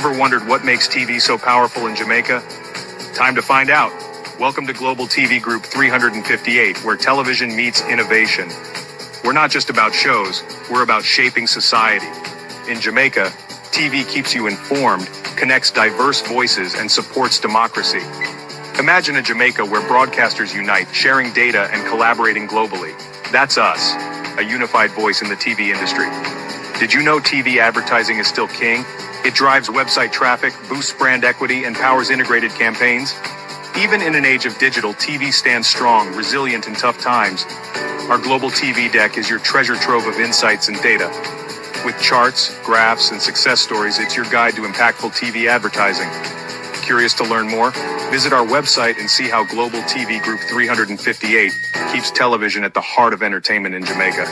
Ever wondered what makes TV so powerful in Jamaica? Time to find out. Welcome to Global TV Group 358, where television meets innovation. We're not just about shows, we're about shaping society. In Jamaica, TV keeps you informed, connects diverse voices, and supports democracy. Imagine a Jamaica where broadcasters unite, sharing data and collaborating globally. That's us, a unified voice in the TV industry. Did you know TV advertising is still king? It drives website traffic, boosts brand equity, and powers integrated campaigns. Even in an age of digital, TV stands strong, resilient in tough times. Our global TV deck is your treasure trove of insights and data. With charts, graphs, and success stories, it's your guide to impactful TV advertising. Curious to learn more? Visit our website and see how Global TV Group 358 keeps television at the heart of entertainment in Jamaica.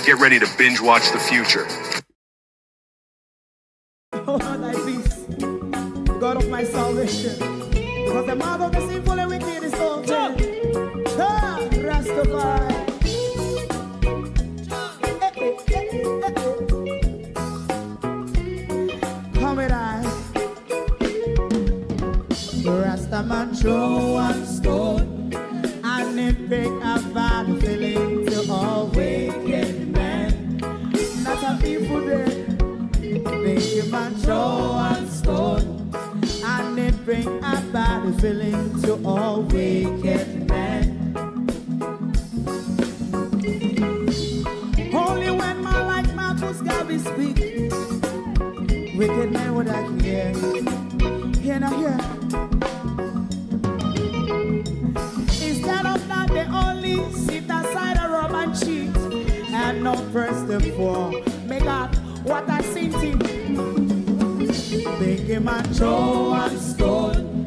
Get ready to binge watch the future. Oh, thy peace, God of my salvation, because the mouth of the sinful and wicked is open. Rastafari. Come with I. Rastaman throw one stone, and it break a bad feeling to all wicked men. Not a people there. Make a man throw one stone, and it bring a bad feeling to all wicked men. Only when man like Marcus Garvey speak, wicked men would I hear. Hear not hear. Instead of that, they only sit aside and rob and cheat, and not press the poor. May God, what I seen to make a man throw one stone,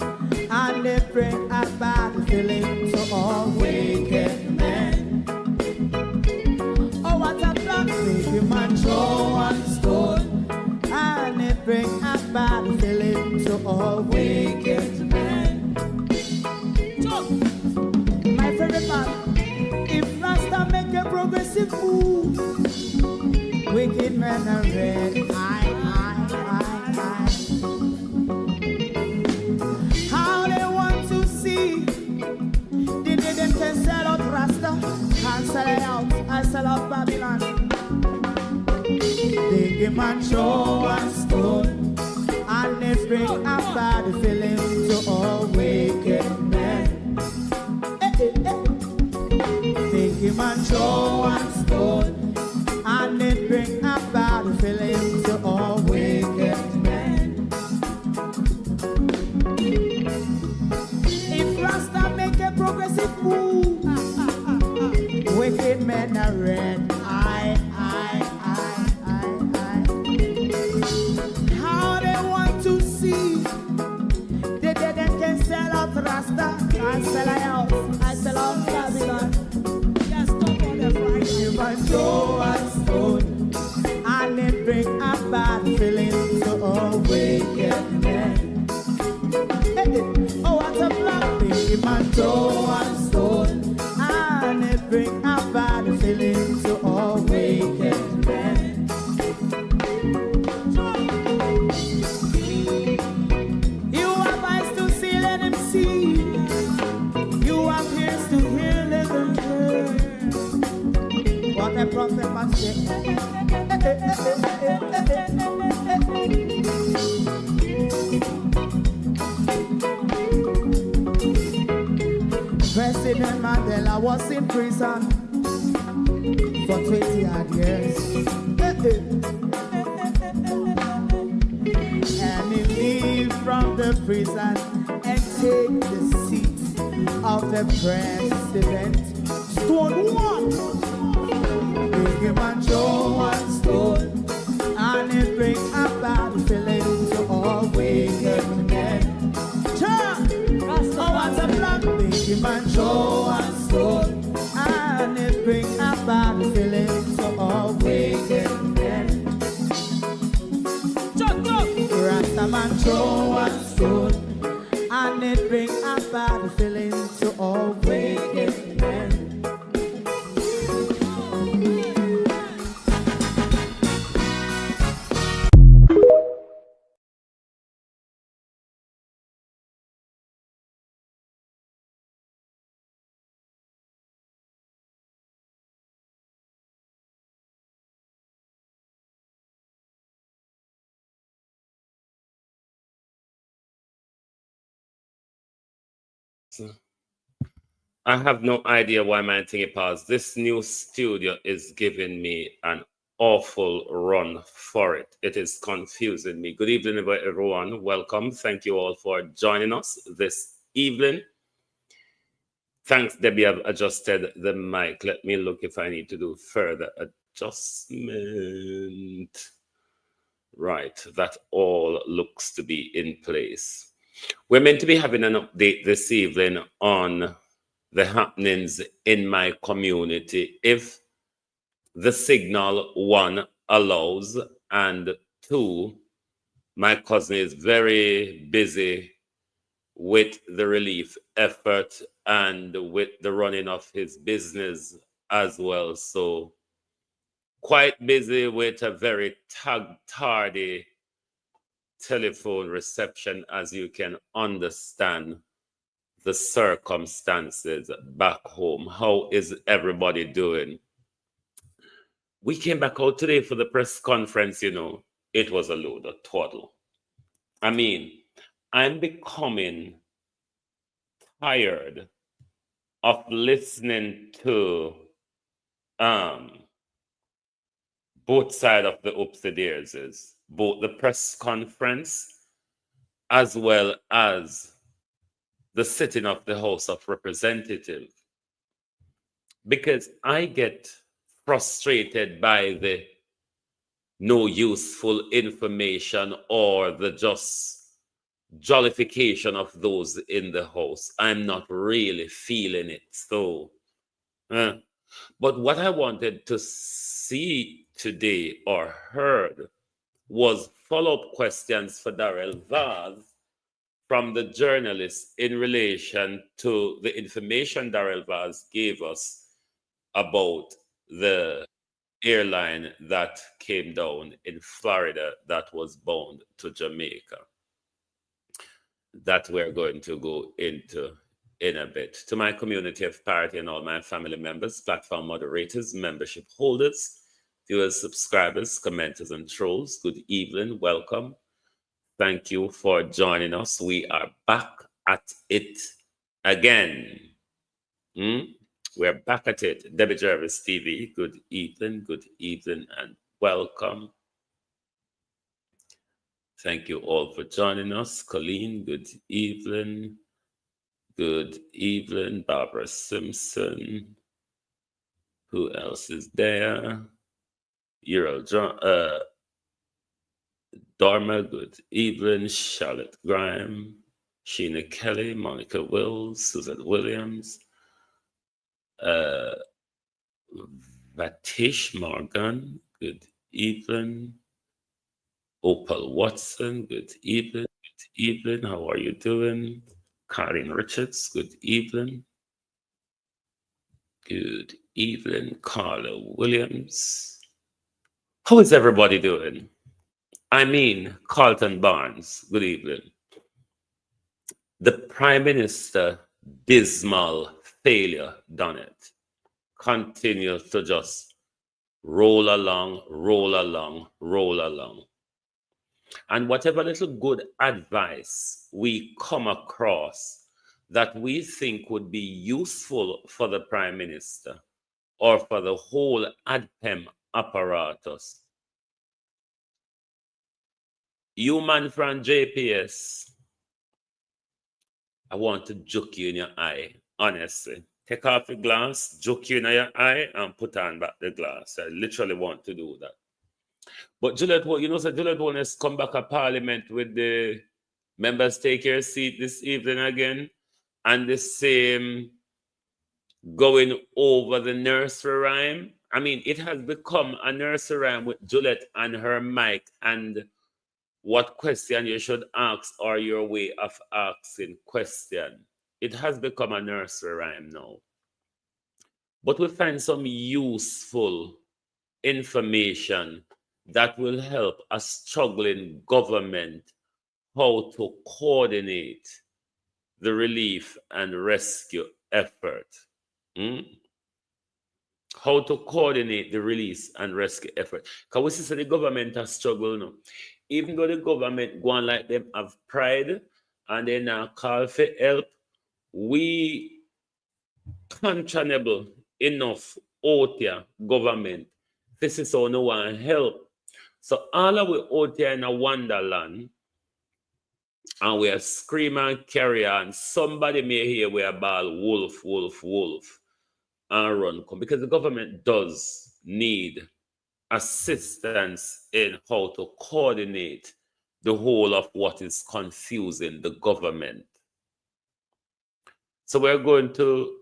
and they bring a bad feeling to all wicked men. Oh, what a plan! Make a man throw one stone, and they bring a bad feeling to all wicked men. My favorite part, if Rasta make a progressive move, wicked men are red. How they want to see the day them can sell out Rasta and sell it out and sell out Babylon. They give man throw one stone, and they bring a bad feeling to all wicked men. They give man throw one stone, and it bring a bad feeling to all wicked men. If Rasta make a progressive move, wicked men are red. How they want to see the dead can sell out Rasta and sell out, and sell out Babylon. Just stop on the Friday. You might throw a stone, and it bring a bad feeling to all wicked men. Oh, what a black thing. You might throw a stone, and it bring a bad feeling to all wicked men. You have eyes to see, let him see. You have ears to hear, let them hear. What a prophet must say. President Mandela was in prison for 20 odd years. And he leave from the prison and take the seat of the president. Stone one. Big man throw one stone, and it bring a bad feeling to all wicked men. Oh, what a black big man throw one stone, and it bring a bad feeling to all wicked men. Rasta man throw one stone, and it bring a bad feeling to all wicked men. I have no idea why my thing paused. This new studio is giving me an awful run for it. It is confusing me. Good evening, everyone. Welcome. Thank you all for joining us this evening. Thanks, Debbie. I've adjusted the mic. Let me look if I need to do further adjustment. Right, that all looks to be in place. We're meant to be having an update this evening on the happenings in my community. If the signal, one, allows, and two, my cousin is very busy with the relief effort and with the running of his business as well. So quite busy with a very tardy telephone reception, as you can understand the circumstances back home. How is everybody doing? We came back out today for the press conference, you know. It was a load of twaddle. I mean, I'm becoming tired of listening to both sides of the oopsie daisies, both the press conference as well as the sitting of the House of Representatives, because I get frustrated by the no useful information or the just jollification of those in the House. I'm not really feeling it. So, but what I wanted to see today or heard was follow-up questions for Darrell Vaz from the journalist in relation to the information Darrell Vaz gave us about the airline that came down in Florida that was bound to Jamaica, that we're going to go into in a bit. To my community of PAROTTEE and all my family members, platform moderators, membership holders, viewers, subscribers, commenters, and trolls, good evening, welcome. Thank you for joining us. We are back at it again. We're back at it. Debbie Jarvis TV, good evening, and welcome. Thank you all for joining us. Colleen, good evening. Good evening. Barbara Simpson. Who else is there? Ural John, Dharma, good evening. Charlotte Graham, Sheena Kelly, Monica Wills, Susan Williams, Vatish Morgan, good evening. Opal Watson, good evening. Good evening. How are you doing? Karin Richards, good evening. Good evening. Carla Williams. How is everybody doing? I mean, Carlton Barnes, good evening. The Prime Minister, dismal failure, done it. Continues to just roll along. And whatever little good advice we come across that we think would be useful for the Prime Minister or for the whole ADPEM apparatus, you man from JPS, I want to juke you in your eye, honestly. Take off your glass, juke you in your eye, and put on back the glass. I literally want to do that. But Juliet, you know, so Juliet want us come back to Parliament with the members take your seat this evening again, and the same going over the nursery rhyme. I mean, it has become a nursery rhyme with Juliet and her mic and what question you should ask or your way of asking question. It has become a nursery rhyme now. But we find some useful information that will help a struggling government how to coordinate the relief and rescue effort. How to coordinate the release and rescue effort. Because we see the government has struggled now. Even though the government go on like them have pride and they now call for help, we conscionable enough out here, government. This is how no one help. So all of we out here in a wonderland, and we are screaming and carry on. Somebody may hear we are ball wolf, wolf, wolf, and run come, because the government does need assistance in how to coordinate the whole of what is confusing the government. So we're going to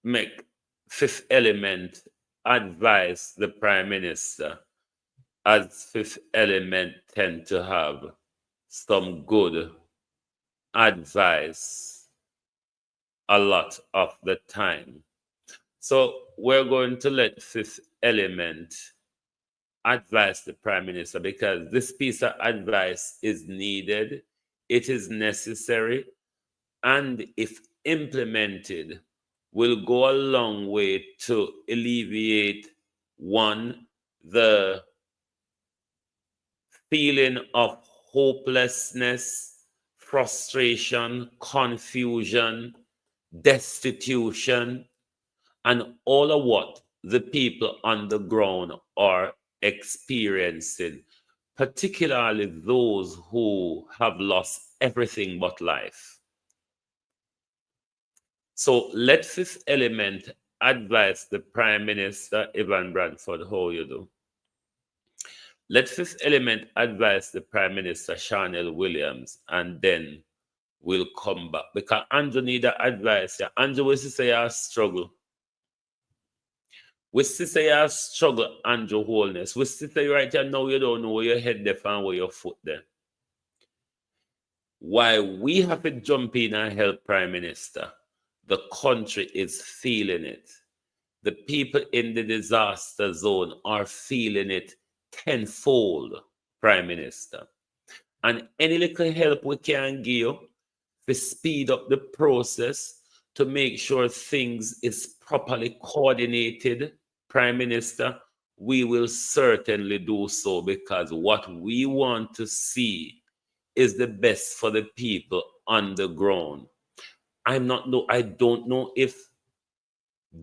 make fifth element advise the prime minister, as fifth element tend to have some good advice a lot of the time. So we're going to let fifth element advise the prime minister, because this piece of advice is needed, it is necessary, and if implemented, will go a long way to alleviate, one, the feeling of hopelessness, frustration, confusion, destitution, and all of what the people on the ground are experiencing, particularly those who have lost everything but life. So let fifth element advise the Prime Minister, Evan Bradford, how you do. Let fifth element advise the Prime Minister, Charnel Williams, and then we'll come back. Because Andrew need advice. Yeah. Andrew, we say you struggle. We say you struggle, Andrew Wholeness. We say right here now you don't know where your head there and where your foot there. Why we have to jump in and help Prime Minister, the country is feeling it. The people in the disaster zone are feeling it tenfold, Prime Minister. And any little help we can give you to speed up the process, to make sure things is properly coordinated, Prime Minister, we will certainly do so, because what we want to see is the best for the people on the ground. I don't know if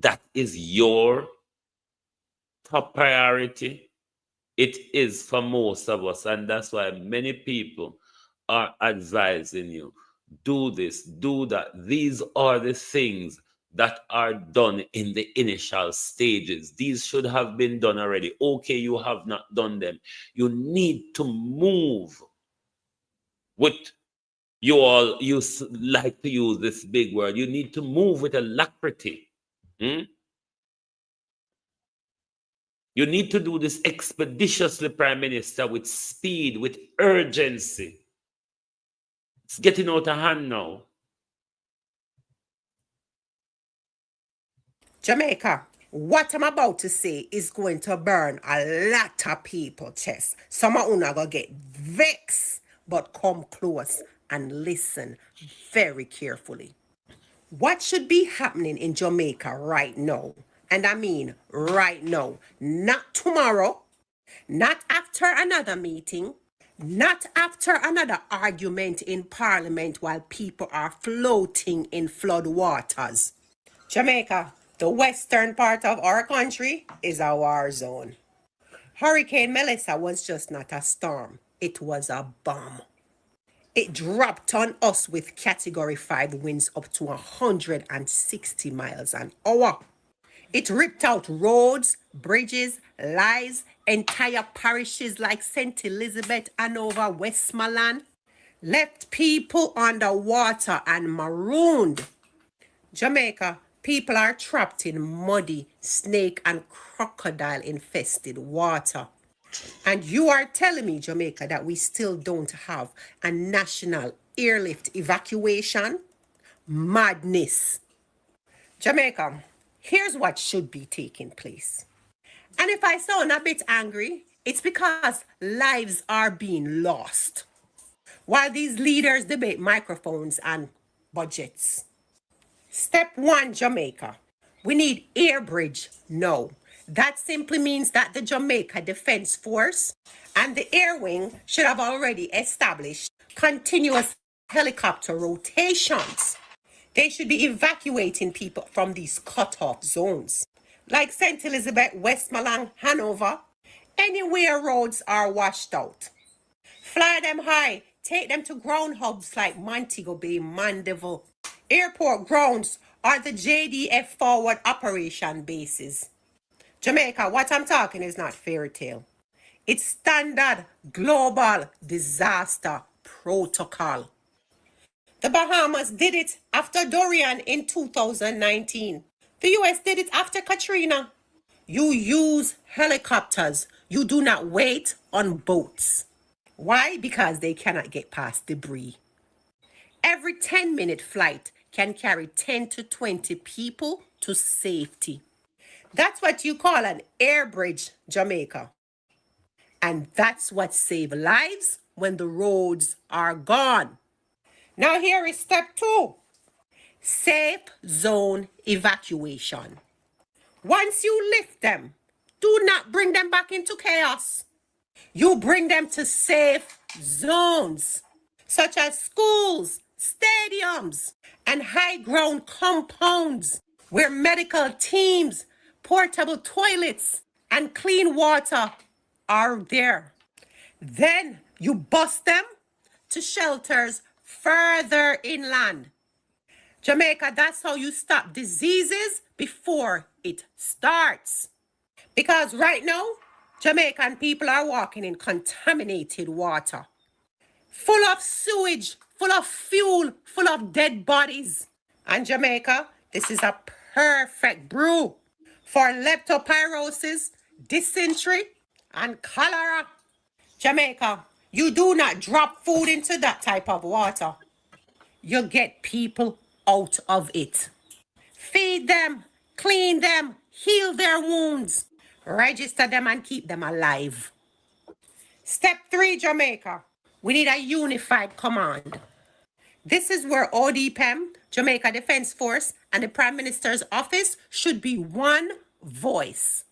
that is your top priority. It is for most of us, and that's why many people are advising you, do this, do that. These are the things that are done in the initial stages. These should have been done already. Okay, you have not done them. You need to move with, you like to use this big word, you need to move with alacrity. You need to do this expeditiously, Prime Minister, with speed, with urgency. It's getting out of hand now. Jamaica, what I'm about to say is going to burn a lot of people's chest. Some of you are going to get vexed, but come close and listen very carefully. What should be happening in Jamaica right now? And I mean right now, not tomorrow, not after another meeting, not after another argument in Parliament while people are floating in flood waters. Jamaica, the western part of our country, is a war zone. Hurricane Melissa was just not a storm. It was a bomb. It dropped on us with Category 5 winds up to 160 miles an hour. It ripped out roads, bridges, lies, entire parishes like St. Elizabeth, Hanover, Westmoreland, left people underwater and marooned. Jamaica, people are trapped in muddy, snake and crocodile infested water. And you are telling me, Jamaica, that we still don't have a national airlift evacuation? Madness. Jamaica, here's what should be taking place. And if I sound a bit angry, it's because lives are being lost while these leaders debate microphones and budgets. Step 1, Jamaica. We need air bridge now. That simply means that the Jamaica Defense Force and the Air Wing should have already established continuous helicopter rotations. They should be evacuating people from these cut-off zones. Like St. Elizabeth, Westmoreland, Hanover, anywhere roads are washed out. Fly them high, take them to ground hubs like Montego Bay, Mandeville. Airport grounds are the JDF forward operation bases. Jamaica, what I'm talking is not fairy tale. It's standard global disaster protocol. The Bahamas did it after Dorian in 2019. The US did it after Katrina. You use helicopters. You do not wait on boats. Why? Because they cannot get past debris. Every 10-minute flight can carry 10 to 20 people to safety. That's what you call an air bridge, Jamaica. And that's what saves lives when the roads are gone. Now here is step 2. Safe zone evacuation. Once you lift them, do not bring them back into chaos. You bring them to safe zones, such as schools, stadiums, and high ground compounds where medical teams, portable toilets, and clean water are there. Then you bus them to shelters further inland. Jamaica, that's how you stop diseases before it starts. Because right now, Jamaican people are walking in contaminated water, full of sewage, full of fuel, full of dead bodies. And Jamaica, this is a perfect brew for leptospirosis, dysentery, and cholera. Jamaica, you do not drop food into that type of water. You get people out of it. Feed them, clean them, heal their wounds, register them and keep them alive. Step 3, Jamaica. We need a unified command. This is where ODPEM, Jamaica Defense Force, and the Prime Minister's office should be one voice.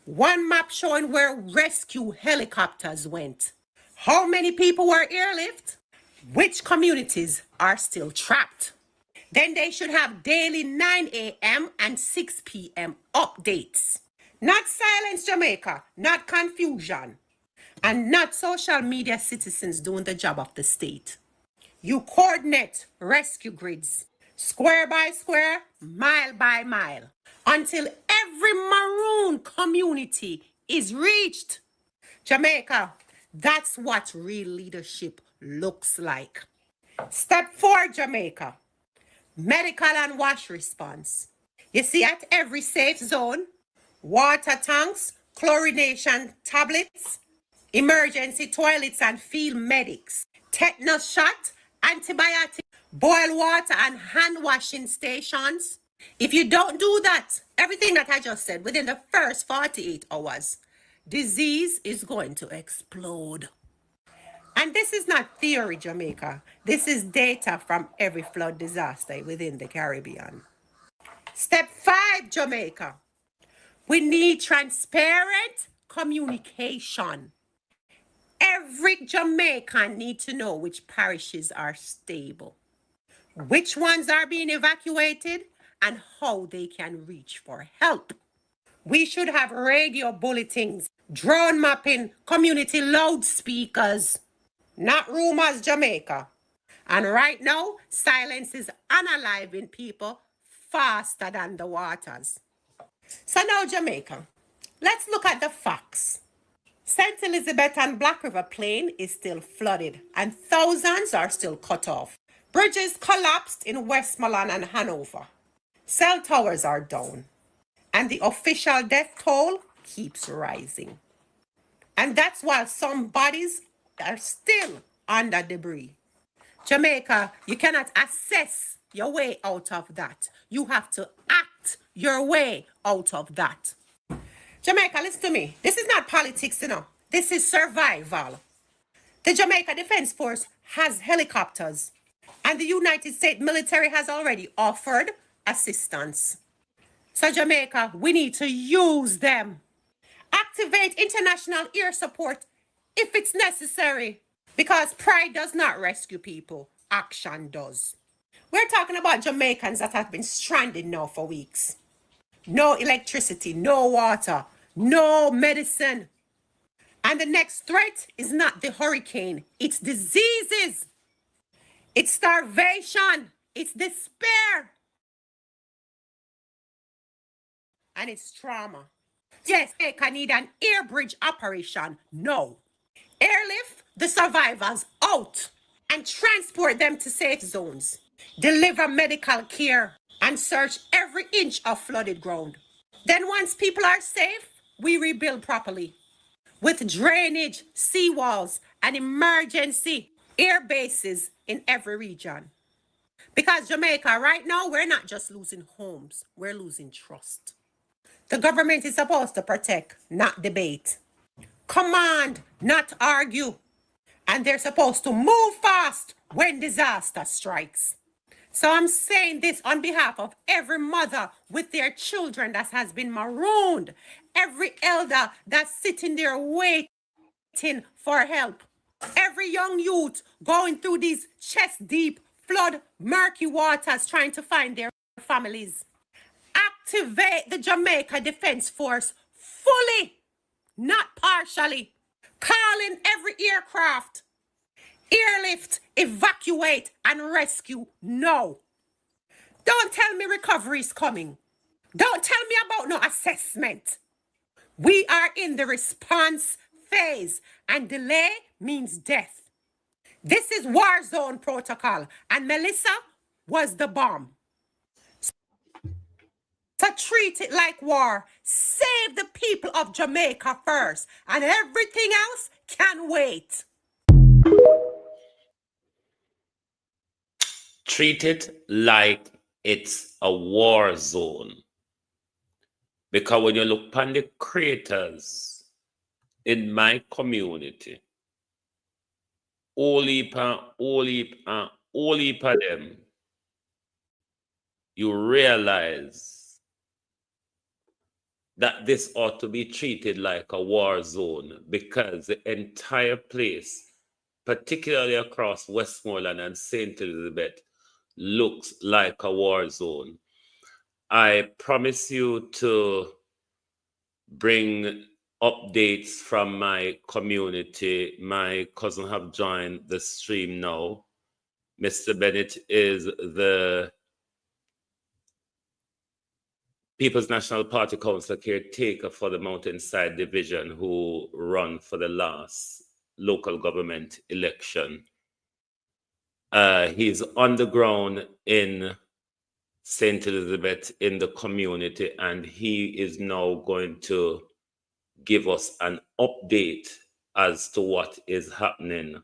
One map showing where rescue helicopters went. How many people were airlifted? Which communities are still trapped? Then they should have daily 9 a.m. and 6 p.m. updates. Not silence, Jamaica, not confusion, and not social media citizens doing the job of the state. You coordinate rescue grids, square by square, mile by mile, until every maroon community is reached. Jamaica, that's what real leadership looks like. Step 4, Jamaica. Medical and wash response. You see, at every safe zone, water tanks, chlorination tablets, emergency toilets and field medics, tetanus shot, antibiotic, boil water and hand washing stations. If you don't do that, everything that I just said within the first 48 hours, disease is going to explode. And this is not theory, Jamaica. This is data from every flood disaster within the Caribbean. Step 5, Jamaica. We need transparent communication. Every Jamaican needs to know which parishes are stable, which ones are being evacuated, and how they can reach for help. We should have radio bulletins, drone mapping, community loudspeakers. Not rumors, Jamaica. And right now, silence is unaliving people faster than the waters. So now, Jamaica, let's look at the facts. St. Elizabeth and Black River Plain is still flooded and thousands are still cut off. Bridges collapsed in Westmoreland and Hanover. Cell towers are down. And the official death toll keeps rising. And that's while some bodies are still under debris. Jamaica, you cannot assess your way out of that. You have to act your way out of that. Jamaica, listen to me. This is not politics, you know. This is survival. The Jamaica Defense Force has helicopters, and the United States military has already offered assistance. So Jamaica, we need to use them. Activate international air support if it's necessary, because pride does not rescue people, action does. We're talking about Jamaicans that have been stranded now for weeks. No electricity, no water, no medicine. And the next threat is not the hurricane, it's diseases, it's starvation, it's despair, and it's trauma. Yes, they can need an air bridge operation. No. Airlift the survivors out and transport them to safe zones. Deliver medical care and search every inch of flooded ground. Then once people are safe, we rebuild properly with drainage, seawalls, and emergency air bases in every region. Because Jamaica, right now, we're not just losing homes, we're losing trust. The government is supposed to protect, not debate. Command, not argue. And they're supposed to move fast when disaster strikes. So I'm saying this on behalf of every mother with their children that has been marooned, every elder that's sitting there waiting for help, every young youth going through these chest-deep, flood, murky waters trying to find their families. Activate the Jamaica Defense Force fully, not partially. Call in every aircraft. Airlift, evacuate, and rescue. No. Don't tell me recovery is coming. Don't tell me about no assessment. We are in the response phase, and delay means death. This is war zone protocol, and Melissa was the bomb. So treat it like war. Save the people of Jamaica first, and everything else can wait. Treat it like it's a war zone. Because when you look upon the craters in my community, all heap of them, you realize that this ought to be treated like a war zone, because the entire place, particularly across Westmoreland and St. Elizabeth, looks like a war zone. I promise you to bring updates from my community. My cousin have joined the stream now. Mr. Bennett is the People's National Party Council caretaker for the Mountainside Division, who run for the last local government election. He's on the ground in St. Elizabeth in the community, and he is now going to give us an update as to what is happening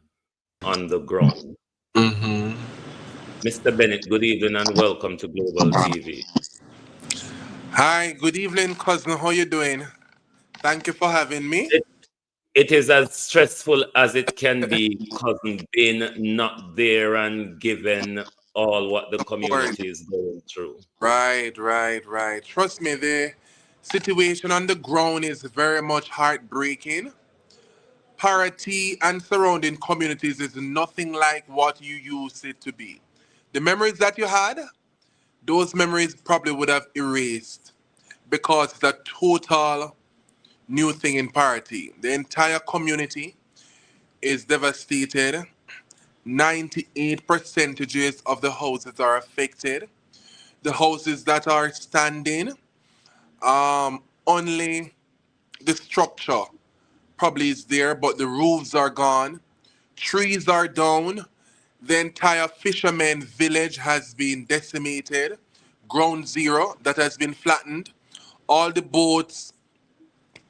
on the ground. Mr. Bennett, good evening and welcome to Global TV. Hi, good evening, cousin. How you doing? Thank you for having me. It is as stressful as it can be, cousin, being not there and given all what the community is going through. Right. Trust me, the situation on the ground is very much heartbreaking. PAROTTEE and surrounding communities is nothing like what you used it to be. The memories that you had, those memories probably would have erased, because it's a total new thing in PAROTTEE. The entire community is devastated. 98% of the houses are affected. The houses that are standing, only the structure probably is there, but the roofs are gone. Trees are down. The entire fisherman village has been decimated. Ground zero that has been flattened. All the boats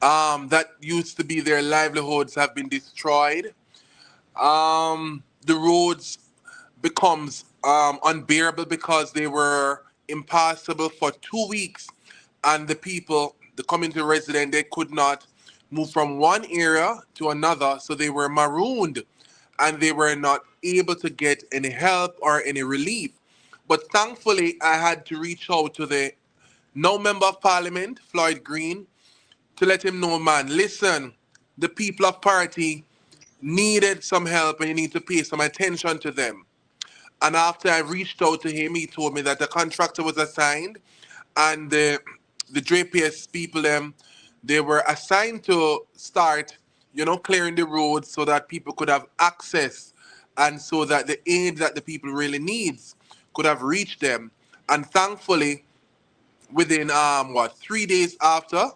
that used to be their livelihoods have been destroyed. The roads becomes unbearable because they were impassable for 2 weeks, and the people, the community resident, they could not move from one area to another, so they were marooned and they were not able to get any help or any relief. But thankfully, I had to reach out to the now member of parliament, Floyd Green, to let him know, man, listen, the people of PAROTTEE needed some help and you need to pay some attention to them. And after I reached out to him, he told me that the contractor was assigned, and the JPS people they were assigned to start, clearing the roads so that people could have access, and so that the aid that the people really needs could have reached them. And thankfully, within 3 days after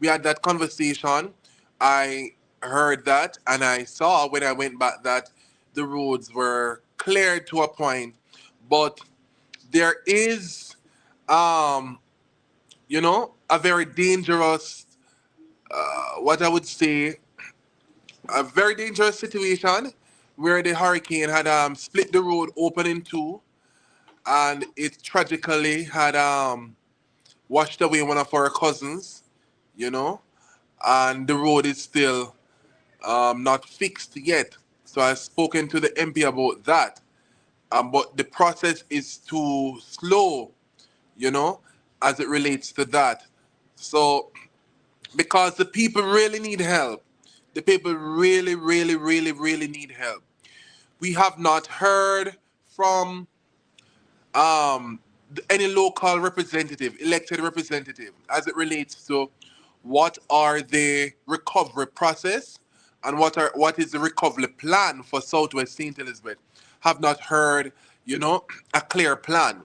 we had that conversation, I heard that and I saw when I went back that the roads were cleared to a point. But there is a very dangerous, what I would say, a very dangerous situation where the hurricane had split the road open in two, and it tragically had washed away one of our cousins, you know, and the road is still not fixed yet. So I've spoken to the MP about that. But the process is too slow, you know, as it relates to that. So, because the people really need help, the people really, really, really, really need help. We have not heard from any local representative, elected representative, as it relates to what are the recovery process and what is the recovery plan for Southwest St. Elizabeth. Have not heard, a clear plan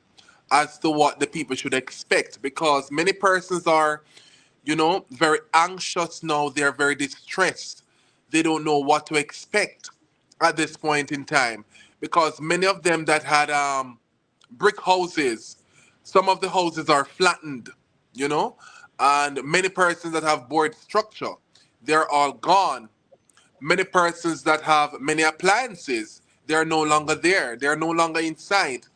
as to what the people should expect, because many persons are, very anxious now. They're very distressed. They don't know what to expect at this point in time, because many of them that had brick houses, some of the houses are flattened, you know, and many persons that have board structure, they're all gone. Many persons that have many appliances, they're no longer there. They're no longer in sight.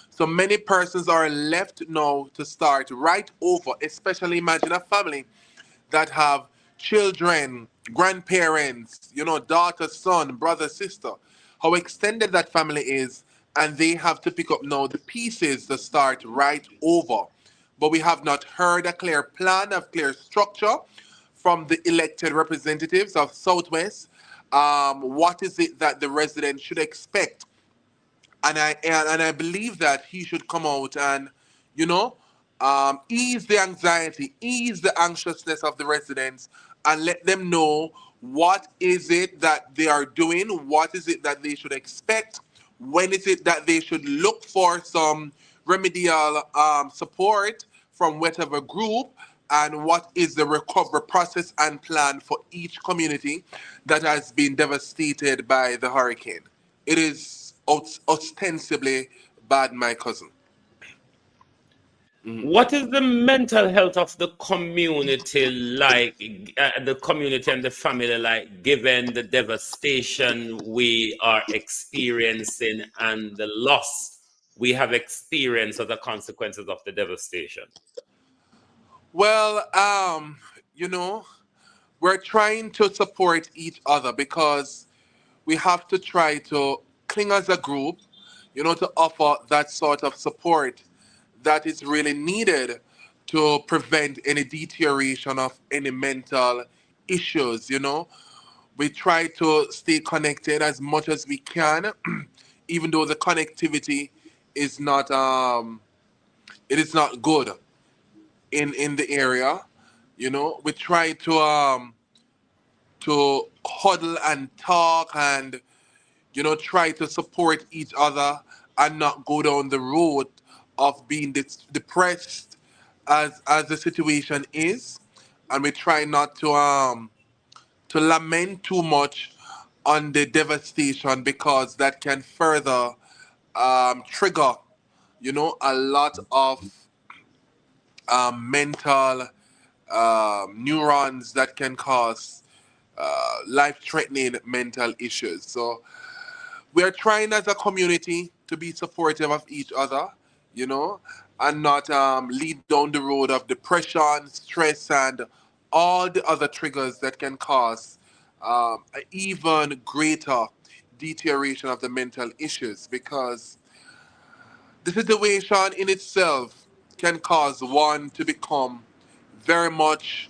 So many persons are left now to start right over, especially imagine a family that have children, grandparents, daughter, son, brother, sister, how extended that family is, and they have to pick up now the pieces to start right over. But we have not heard a clear plan, a clear structure from the elected representatives of Southwest. What is it that the residents should expect? And I believe that he should come out and, you know, ease the anxiety, ease the anxiousness of the residents, and let them know what is it that they are doing, what is it that they should expect, when is it that they should look for some remedial support from whatever group, and what is the recovery process and plan for each community that has been devastated by the hurricane. It is ostensibly bad, my cousin. What is the mental health of the community like, the community and the family like, given the devastation we are experiencing and the loss we have experienced as the consequences of the devastation? Well, you know, we're trying to support each other because we have to try to cling as a group, to offer that sort of support that is really needed to prevent any deterioration of any mental issues. We try to stay connected as much as we can, even though the connectivity is not it is not good in the area. We try to huddle and talk and try to support each other and not go down the road of being depressed as the situation is. And we try not to lament too much on the devastation, because that can further trigger a lot of mental neurons that can cause life-threatening mental issues. So we are trying as a community to be supportive of each other, you know, and not lead down the road of depression, stress, and all the other triggers that can cause an even greater deterioration of the mental issues, because the situation in itself can cause one to become very much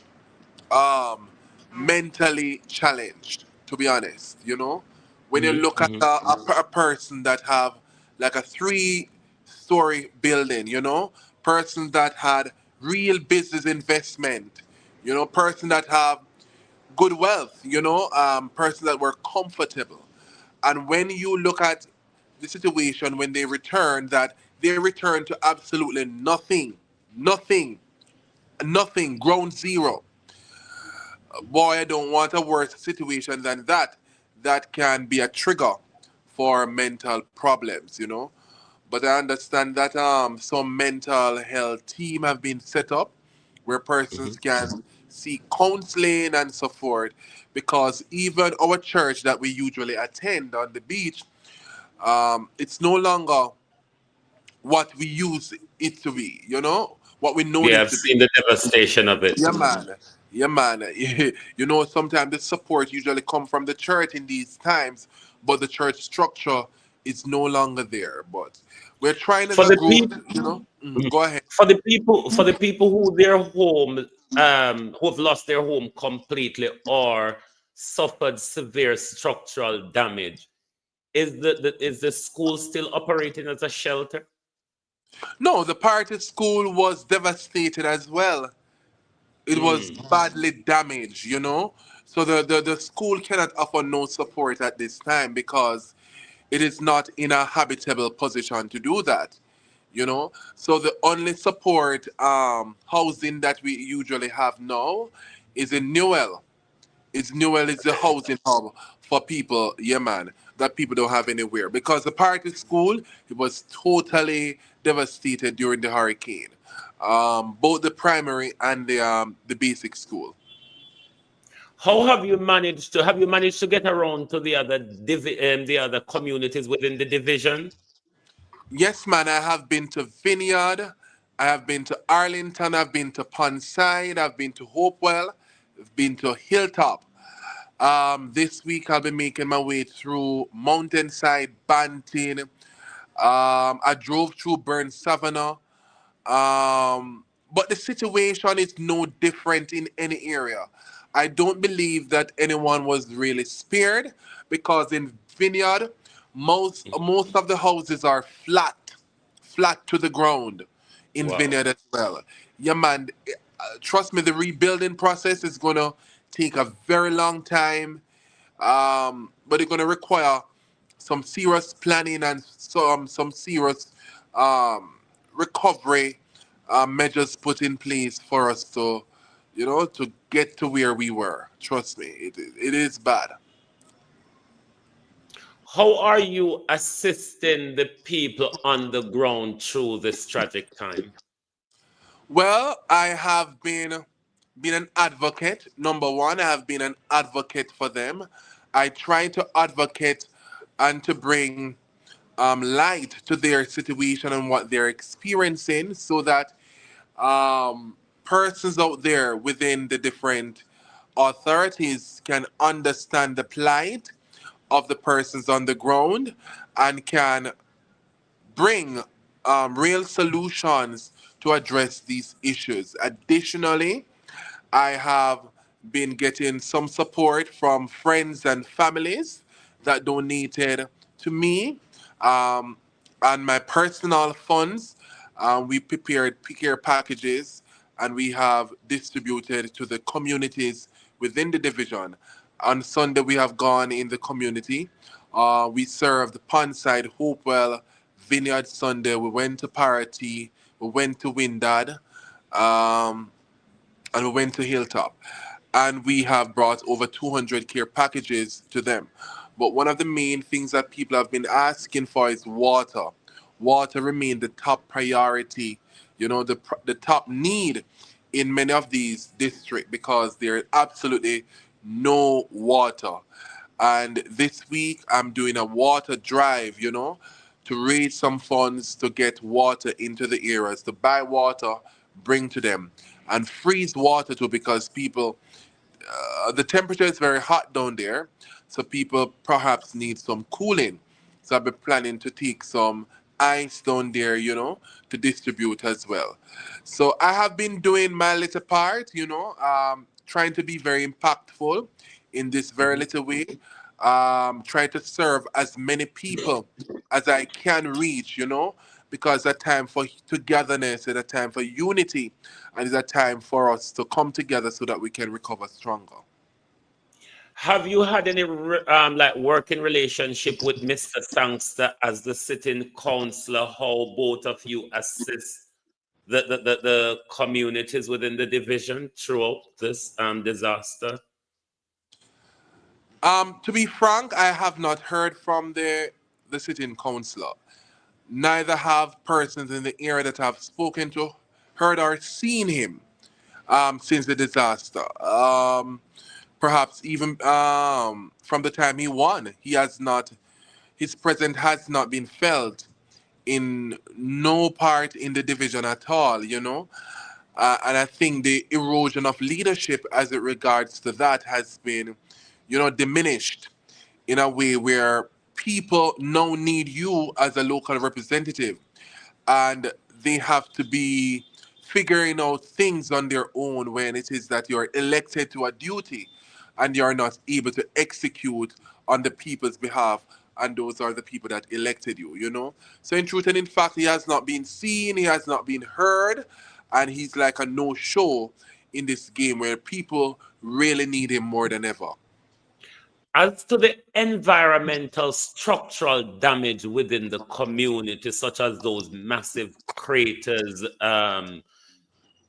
um, mentally challenged, to be honest. When you Hmm. look at Hmm. a person that have like a 3-story building, persons that had real business investment, persons that have good wealth, persons that were comfortable. And when you look at the situation when they return, that they return to absolutely nothing, nothing, nothing, ground zero. Boy, I don't want a worse situation than that. That can be a trigger for mental problems. But I understand that some mental health team have been set up where persons Mhm. can seek counseling and so forth. Because even our church that we usually attend on the beach, it's no longer what we use it to be, what we know Yeah, it I've to seen be. the devastation of it. Yeah, man. Yeah, man. Sometimes the support usually come from the church in these times, but the church structure is no longer there. But we're trying as For a the group, people, Go ahead. for the people who their home, who have lost their home completely or suffered severe structural damage, is the school still operating as a shelter? No, the party school was devastated as well. It was Mm. badly damaged. So the school cannot offer no support at this time because it is not in a habitable position to do that. So the only support housing that we usually have now is in Newell. It's the housing hub for people, yeah, man, that people don't have anywhere because the party school, it was totally devastated during the hurricane, both the primary and the basic school. How have you managed to get around to the other communities within the division? Yes, man, I have been to Vineyard, I have been to Arlington, I've been to Ponside, I've been to Hopewell, I've been to Hilltop. This week I'll be making my way through Mountainside, Banting. I drove through Burn Savannah. But the situation is no different in any area. I don't believe that anyone was really spared because in Vineyard, most of the houses are flat to the ground in Wow. Vineyard as well. Yeah, man. Trust me, the rebuilding process is gonna take a very long time. But it's gonna require some serious planning and some serious um, recovery measures put in place for us to get to where we were. Trust me, it is bad. How are you assisting the people on the ground through this tragic time? Well, I have been an advocate. Number one, I have been an advocate for them. I try to advocate and to bring light to their situation and what they're experiencing so that persons out there within the different authorities can understand the plight of the persons on the ground and can bring real solutions to address these issues. Additionally, I have been getting some support from friends and families that donated to me um, and my personal funds. We prepared care packages and we have distributed to the communities within the division. On Sunday, we have gone in the community. We served Ponside, Hopewell, Vineyard Sunday. We went to PAROTTEE. We went to Windad. Um, and we went to Hilltop, and we have brought over 200 care packages to them. But one of the main things that people have been asking for is water. Water remains the top priority, the top need in many of these districts because there is absolutely no water. And this week I'm doing a water drive, to raise some funds to get water into the areas, to buy water, bring to them, and freeze water too because people, the temperature is very hot down there, so people perhaps need some cooling. So I've been planning to take some ice down there, to distribute as well. So I have been doing my little part, trying to be very impactful in this very Mhm. little way. try to serve as many people as I can reach, because a time for togetherness, it's a time for unity, and it's a time for us to come together so that we can recover stronger. Have you had any like working relationship with Mr. Sangster as the sitting councillor? How both of you assist the communities within the division throughout this disaster? To be frank, I have not heard from the sitting councillor. Neither have persons in the area that have spoken to, heard or seen him since the disaster. Perhaps even from the time he won, his presence has not been felt in no part in the division at all. And I think the erosion of leadership as it regards to that has been, diminished in a way where people now need you as a local representative, and they have to be figuring out things on their own when it is that you're elected to a duty and you're not able to execute on the people's behalf, and those are the people that elected you. So in truth and in fact, he has not been seen, he has not been heard, and he's like a no show in this game where people really need him more than ever. As to the environmental structural damage within the community, such as those massive craters,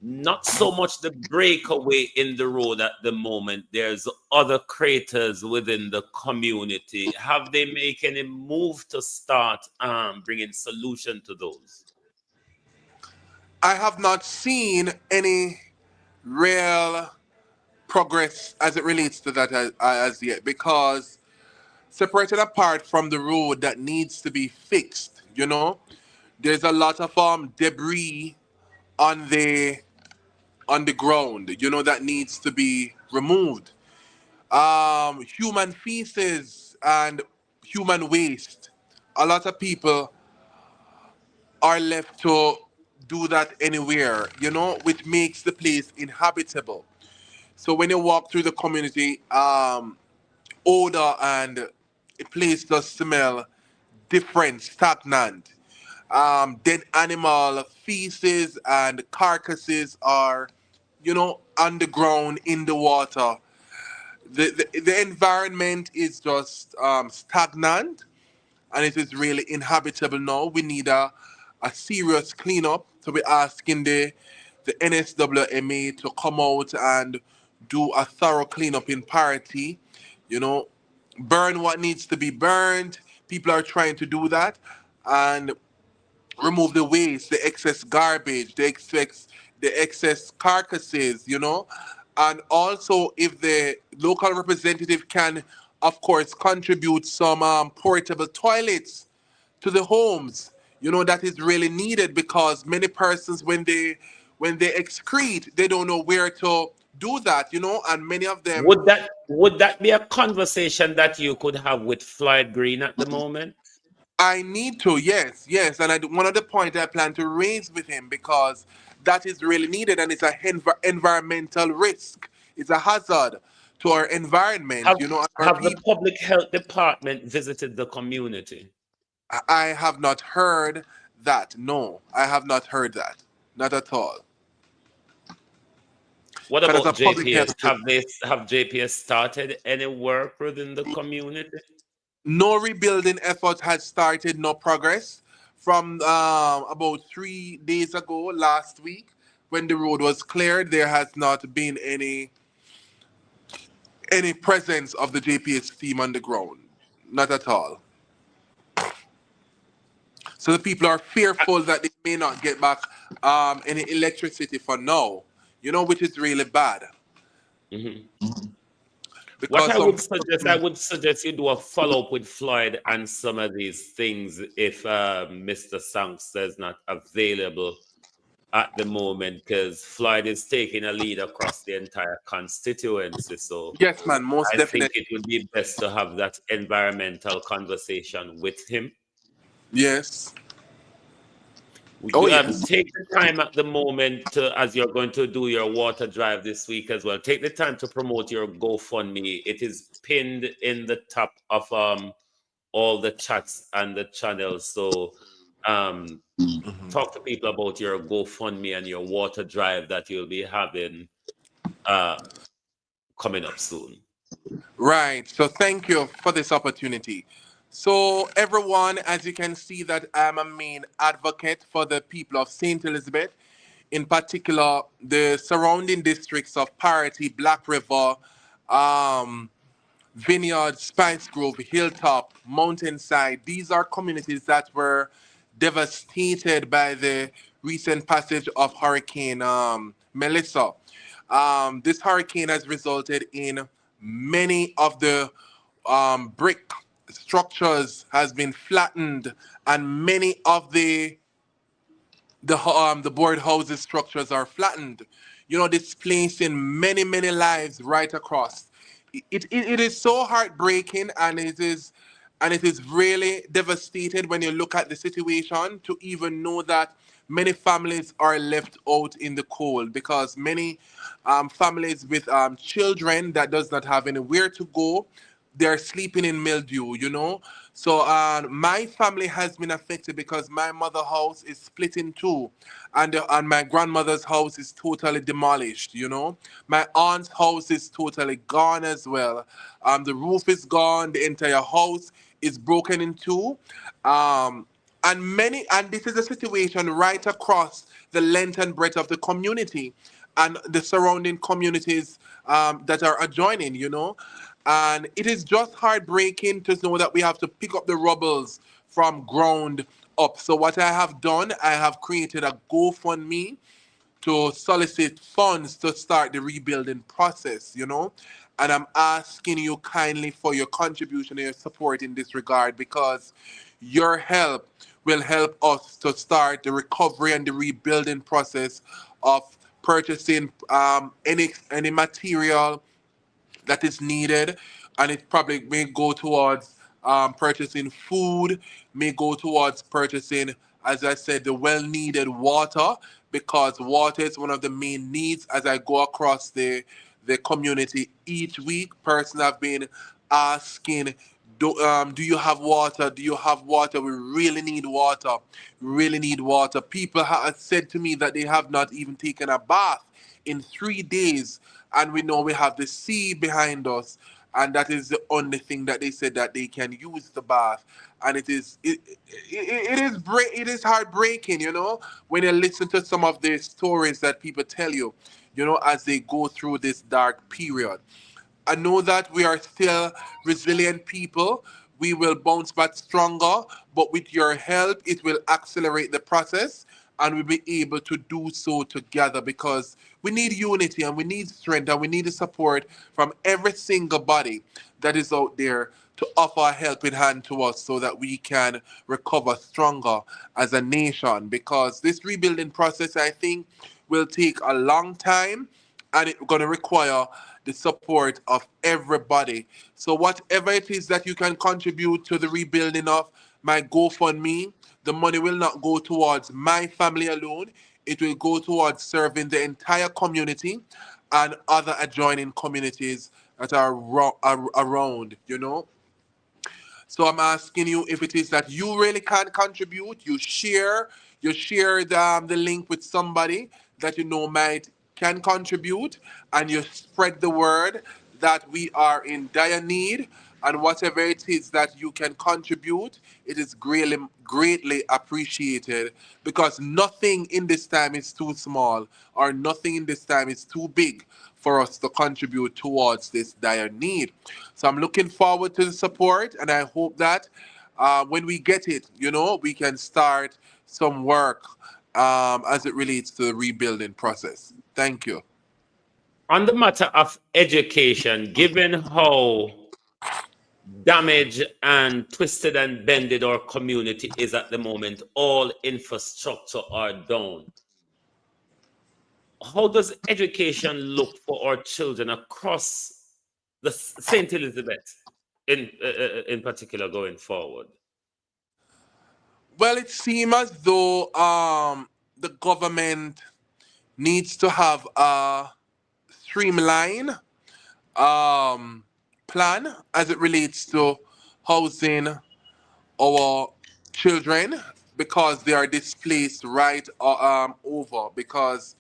not so much the breakaway in the road at the moment, there's other craters within the community. Have they make any move to start bringing solution to those? I have not seen any real progress as it relates to that as yet, because separated apart from the road that needs to be fixed, there's a lot of debris on the ground, that needs to be removed. Human feces and human waste. A lot of people are left to do that anywhere, which makes the place inhabitable. So when you walk through the community, odor and the place does smell different, stagnant. Dead animal feces and carcasses are, underground in the water. The environment is just stagnant, and it is really inhabitable now. We need a serious cleanup. So we're asking the NSWMA to come out and do a thorough cleanup in PAROTTEE. Burn what needs to be burned. People are trying to do that, and remove the waste, the excess garbage, the excess carcasses. And also, if the local representative can, of course, contribute some portable toilets to the homes, that is really needed, because many persons, when they excrete, they don't know where to do that, and many of them. Would that be a conversation that you could have with Floyd Green at the moment? I need to, yes, and one of the points I plan to raise with him, because that is really needed, and it's a environmental risk. It's a hazard to our environment, Have and our have the people. public health department visited the community? I have not heard that. No, I have not heard that. Not at all. What Because about as a public JPS? health, Have JPS started any work within the community? no rebuilding effort has started, no progress. From about 3 days ago, last week, when the road was cleared, there has not been any presence of the JPS team on the ground. Not at all. So the people are fearful that they may not get back any electricity for now, which is really bad. Mhm. What Because I some would suggest, I would suggest you do a follow up with Floyd and some of these things if Mr. Sangster is not available at the moment, because Floyd is taking a lead across the entire constituency. So yes, man, most I think definitely. it would be best to have that environmental conversation with him. Yes. Oh yes. Take the time at the moment to, as you're going to do your water drive this week as well. Take the time to promote your GoFundMe. It is pinned in the top of all the chats and the channels. So um, talk to people about your GoFundMe and your water drive that you'll be having uh, coming up soon. Right. So thank you for this opportunity. So everyone, as you can see, that I'm a main advocate for the people of St. Elizabeth, in particular the surrounding districts of PAROTTEE, Black River, um, Vineyard, Spice Grove, Hilltop, Mountainside. These are communities that were devastated by the recent passage of Hurricane Melissa. This hurricane has resulted in many of the brick structures has been flattened, and many of the board houses structures are flattened, displacing many lives right across. It is so heartbreaking, and it is really devastated when you look at the situation to even know that many families are left out in the cold, because many families with children that does not have anywhere to go, they're sleeping in mildew. So my family has been affected because my mother house is split in two, and my grandmother's house is totally demolished. My aunt's house is totally gone as well. The roof is gone, the entire house is broken in two. um and this is a situation right across the length and breadth of the community and the surrounding communities that are adjoining. And it is just heartbreaking to know that we have to pick up the rubbles from ground up. So what I have done, I have created a GoFundMe to solicit funds to start the rebuilding process. And I'm asking you kindly for your contribution and your support in this regard, because your help will help us to start the recovery and the rebuilding process of purchasing any material that is needed, and it probably may go towards purchasing food, may go towards purchasing, as I said, the well needed water, because water is one of the main needs. As I go across the community each week, person have been asking, do you have water? Do you have water? We really need water. Really need water. People have said to me that they have not even taken a bath in 3 days, and we know we have the sea behind us, and that is the only thing that they said that they can use the bath. And it is heartbreaking, when you listen to some of the stories that people tell you, as they go through this dark period. I know that we are still resilient people. We will bounce back stronger, but with your help, it will accelerate the process, and we'll be able to do so together, because we need unity and we need strength and we need the support from every single body that is out there to offer a helping hand to us so that we can recover stronger as a nation, because this rebuilding process, I think, will take a long time, and it's going to require the support of everybody. So whatever it is that you can contribute to the rebuilding of my GoFundMe, the money will not go towards my family alone. It will go towards serving the entire community and other adjoining communities that are around. So I'm asking you, if it is that you really can contribute, you share the link with somebody that you know might can contribute, and you spread the word that we are in dire need, and whatever it is that you can contribute, it is greatly appreciated, because nothing in this time is too small, or nothing in this time is too big for us to contribute towards this dire need. So I'm looking forward to the support, and I hope that when we get it, we can start some work as it relates to the rebuilding process. Thank you. On the matter of education, given how damaged and twisted and bended our community is at the moment, all infrastructure are down. How does education look for our children across the St. Elizabeth in particular going forward? Well, it seems as though the government needs to have a streamline plan as it relates to housing our children because they are displaced right over because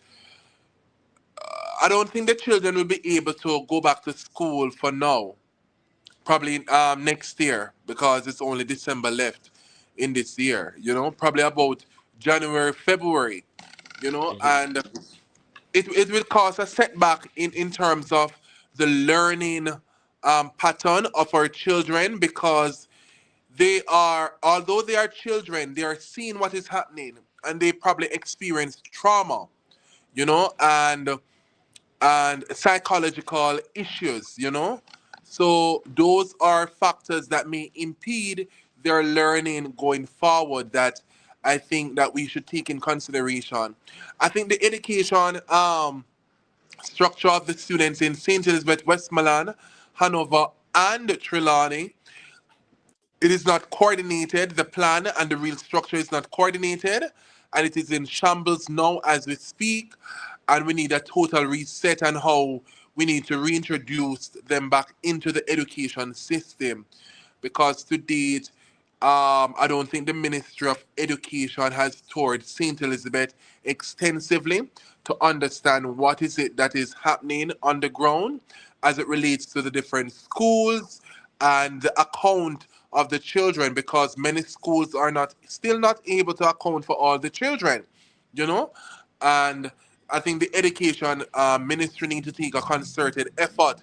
I don't think the children will be able to go back to school for now. Probably next year because it's only December left in this year. Probably about January, February. Mhm. And it will cause a setback in terms of the learning pattern of our children because they are, although they are children, they are seeing what is happening and they probably experience trauma, and psychological issues. So those are factors that may impede their learning going forward that I think that we should take in consideration. I think the education structure of the students in St. Elizabeth, Westmoreland, Hanover, and Trelawney, it is not coordinated. The plan and the real structure is not coordinated, and it is in shambles now as we speak. And we need a total reset on how we need to reintroduce them back into the education system. Because to date, I don't think the Ministry of Education has toured St. Elizabeth extensively to understand what is it that is happening on the ground as it relates to the different schools and the account of the children because many schools are not still not able to account for all the children, you know and I think the education ministry need to take a concerted effort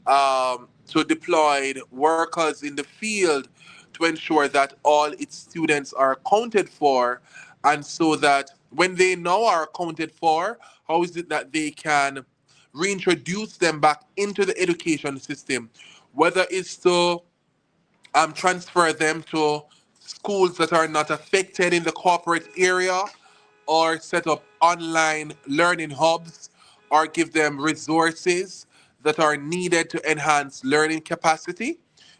to deploy workers in the field to ensure that all its students are accounted for, and so that when they now are accounted for, how is it that they can reintroduce them back into the education system, whether it's to transfer them to schools that are not affected in the corporate area, or set up online learning hubs, or give them resources that are needed to enhance learning capacity.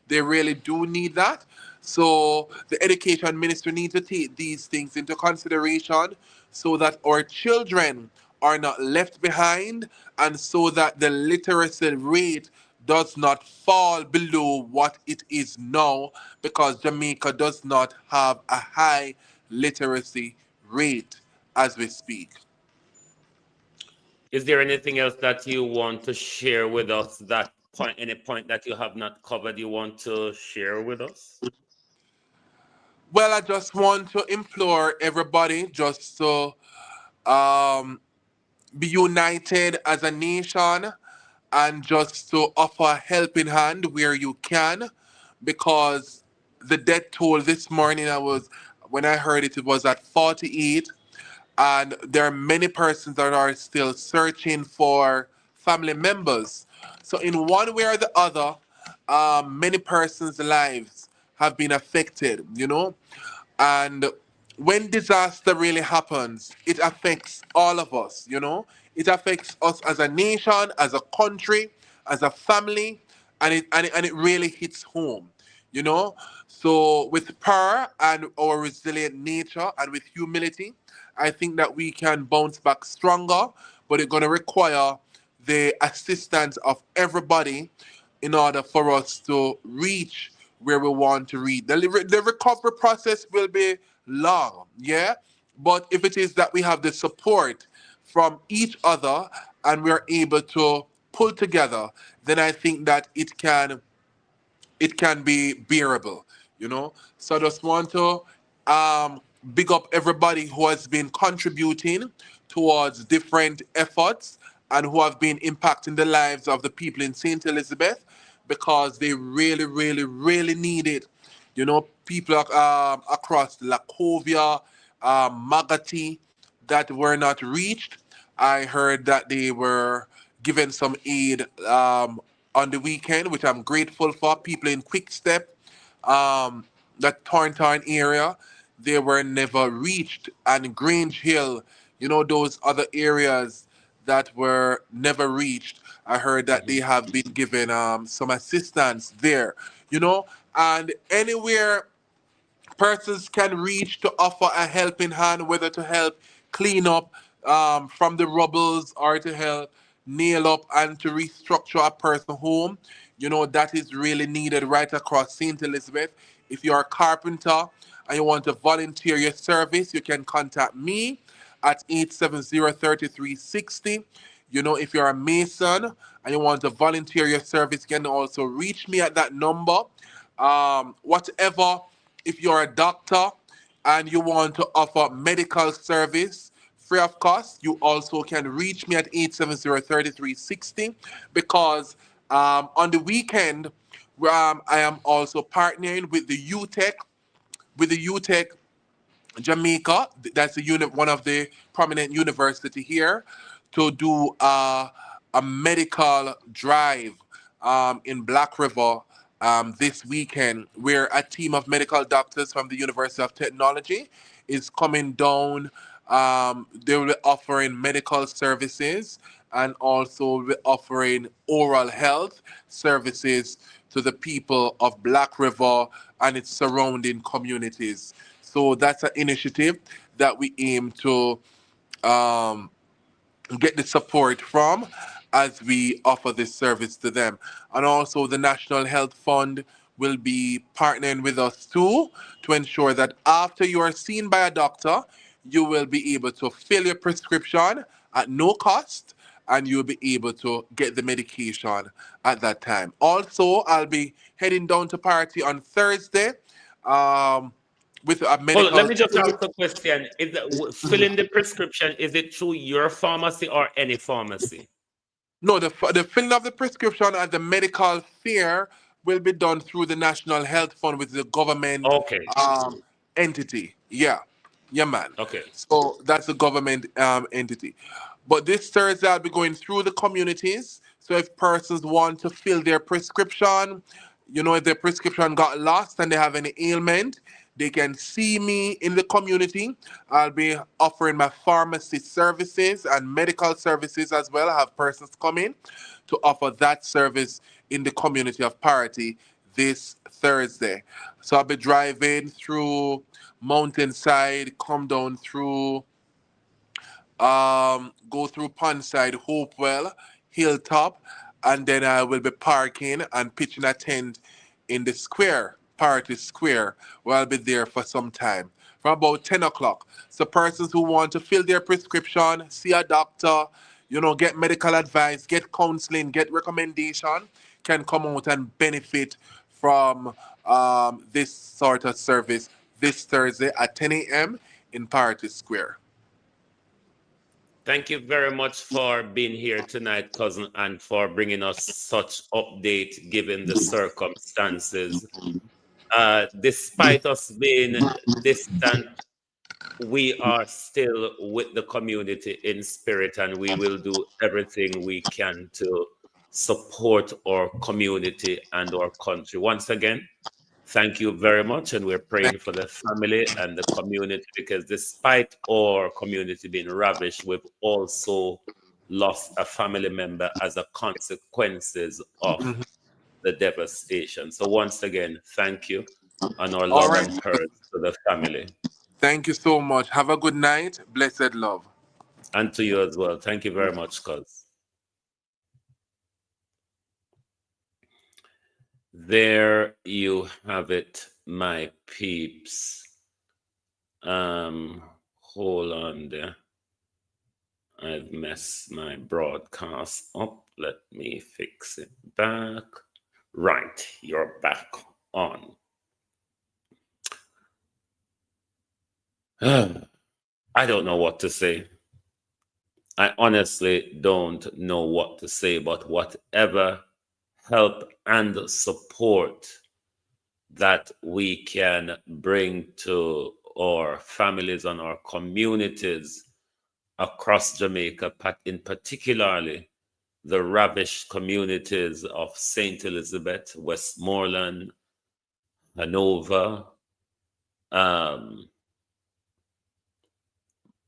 They really do need that. So the education ministry needs to take these things into consideration so that our children are not left behind, and so that the literacy rate does not fall below what it is now, because Jamaica does not have a high literacy rate as we speak. Is there anything else that you want to share with us? That point, any point that you have not covered, you want to share with us? Well, I just want to implore everybody just to um, be united as a nation and just to offer a helping hand where you can, because the death toll this morning, when I heard it, it was at 48, and there are many persons that are still searching for family members. So in one way or the other, many persons' lives have been affected. And when disaster really happens, it affects all of us. It affects us as a nation, as a country, as a family, and it really hits home. So with power and our resilient nature and with humility, I think that we can bounce back stronger, but it's going to require the assistance of everybody in order for us to reach where we want to reach. The recovery process will be long, yeah? But if it is that we have the support from each other and we are able to pull together, then I think that it can be bearable. So I just want to um, big up everybody who has been contributing towards different efforts and who have been impacting the lives of the people in St. Elizabeth, because they really, really, really need it. People across Lacovia, Magati, that were not reached. I heard that they were given some aid on the weekend, which I'm grateful for. People in Quick Step, that Thornton area, they were never reached. And Grange Hill, those other areas that were never reached. I heard that they Mhm. have been given some assistance there, and anywhere Persons can reach to offer a helping hand, whether to help clean up from the rubbles or to help nail up and to restructure a person's home. You know, that is really needed right across St. Elizabeth. If you're a carpenter and you want to volunteer your service, you can contact me at 870-3360. You know, if you're a mason and you want to volunteer your service, you can also reach me at that number. Whatever, if you're a doctor and you want to offer medical service free of cost, you also can reach me at 870-3360 because on the weekend, I am also partnering with the UTech Jamaica. That's one of the prominent university here, to do a medical drive in Black River this weekend, where a team of medical doctors from the University of Technology is coming down. They will be offering medical services and also will be offering oral health services to the people of Black River and its surrounding communities. So that's an initiative that we aim to um, get the support from as we offer this service to them. And also, the National Health Fund will be partnering with us too to ensure that after you are seen by a doctor, you will be able to fill your prescription at no cost and you'll be able to get the medication at that time. Also, I'll be heading down to Party on Thursday um, with a Hold on, let medical. me just ask a question. Is that filling the prescription, is it through your pharmacy or any pharmacy? No, the filling of the prescription and the medical fare will be done through the National Health Fund with the government Okay, entity. Yeah, yeah, man. okay. So that's the government entity. But this Thursday, I'll be going through the communities. So if persons want to fill their prescription, you know, if their prescription got lost and they have any ailment, they can see me in the community. I'll be offering my pharmacy services and medical services as well. I have persons coming to offer that service in the community of Parity this Thursday. So I'll be driving through Mountainside, come down through go through Pondside, Hopewell, Hilltop, and then I will be parking and pitching a tent in the square, Party Square, where I'll be there for some time, from about 10 o'clock. So persons who want to fill their prescription, see a doctor, you know, get medical advice, get counseling, get recommendation, can come out and benefit from this sort of service this Thursday at 10 a.m. in Party Square. Thank you very much for being here tonight, cousin, and for bringing us such update given the circumstances. Despite us being distant, we are still with the community in spirit, and we will do everything we can to support our community and our country. Once again, thank you very much, and we're praying for the family and the community, because despite our community being ravished, we've also lost a family member as a consequences of the devastation. So once again, thank you, and our All love right. and prayers to the family. Thank you so much. Have a good night. Blessed love. And to you as well. Thank you very much, cuz. There you have it, my peeps. Hold on there. I've messed my broadcast up. Let me fix it back. Right, you're back on. I don't know what to say. I honestly don't know what to say, but whatever help and support that we can bring to our families and our communities across Jamaica, in particularly the ravished communities of St. Elizabeth, Westmoreland, Hanover,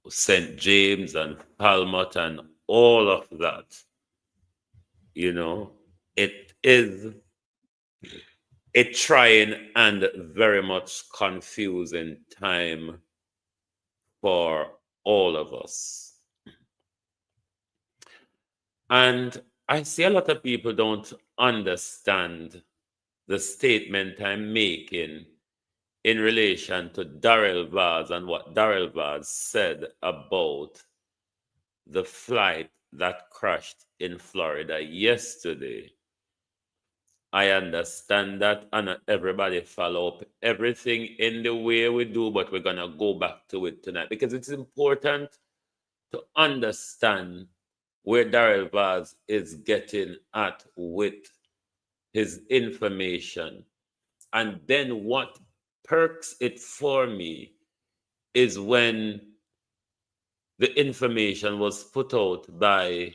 St. James and Falmouth and all of that, you know, it is a trying and very much confusing time for all of us. And I see a lot of people don't understand the statement I'm making in relation to Darrell Vaz and what Darrell Vaz said about the flight that crashed in Florida yesterday. I understand that, and not everybody follow up everything in the way we do, but we're going to go back to it tonight because it's important to understand where Darrell Vaz is getting at with his information. And then what perks it for me is when the information was put out by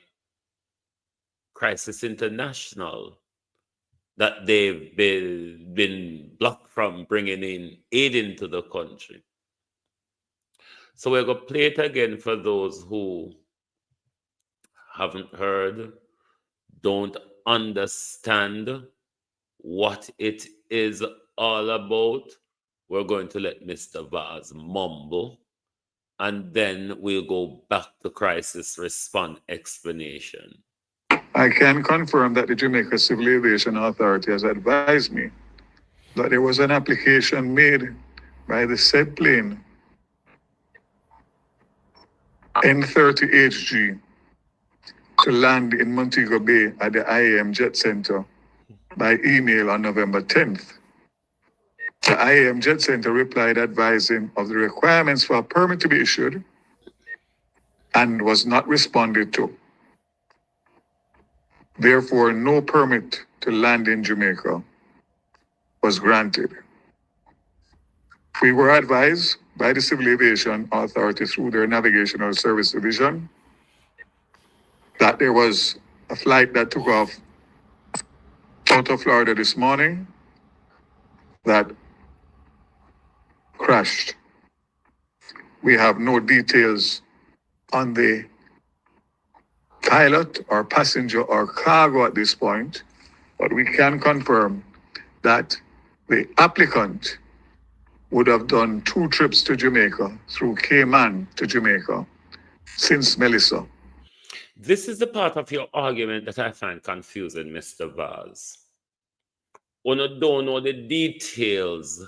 Crisis International that they've been blocked from bringing in aid into the country. So we're going to play it again for those who haven't heard, don't understand what it is all about. We're going to let Mr. Vaz mumble, and then we'll go back to crisis response explanation. I can confirm that the Jamaica Civil Aviation Authority has advised me that there was an application made by the said plane N30HG to land in Montego Bay at the IAM Jet Center by email on November 10th. The IAM Jet Center replied advising of the requirements for a permit to be issued and was not responded to. Therefore, no permit to land in Jamaica was granted. We were advised by the Civil Aviation Authority through their Navigational Service Division that there was a flight that took off out of Florida this morning that crashed. We have no details on the pilot or passenger or cargo at this point, but we can confirm that the applicant would have done 2 trips to Jamaica through Cayman to Jamaica since Melissa. This is the part of your argument that I find confusing, Mr. Vaz. When you don't know the details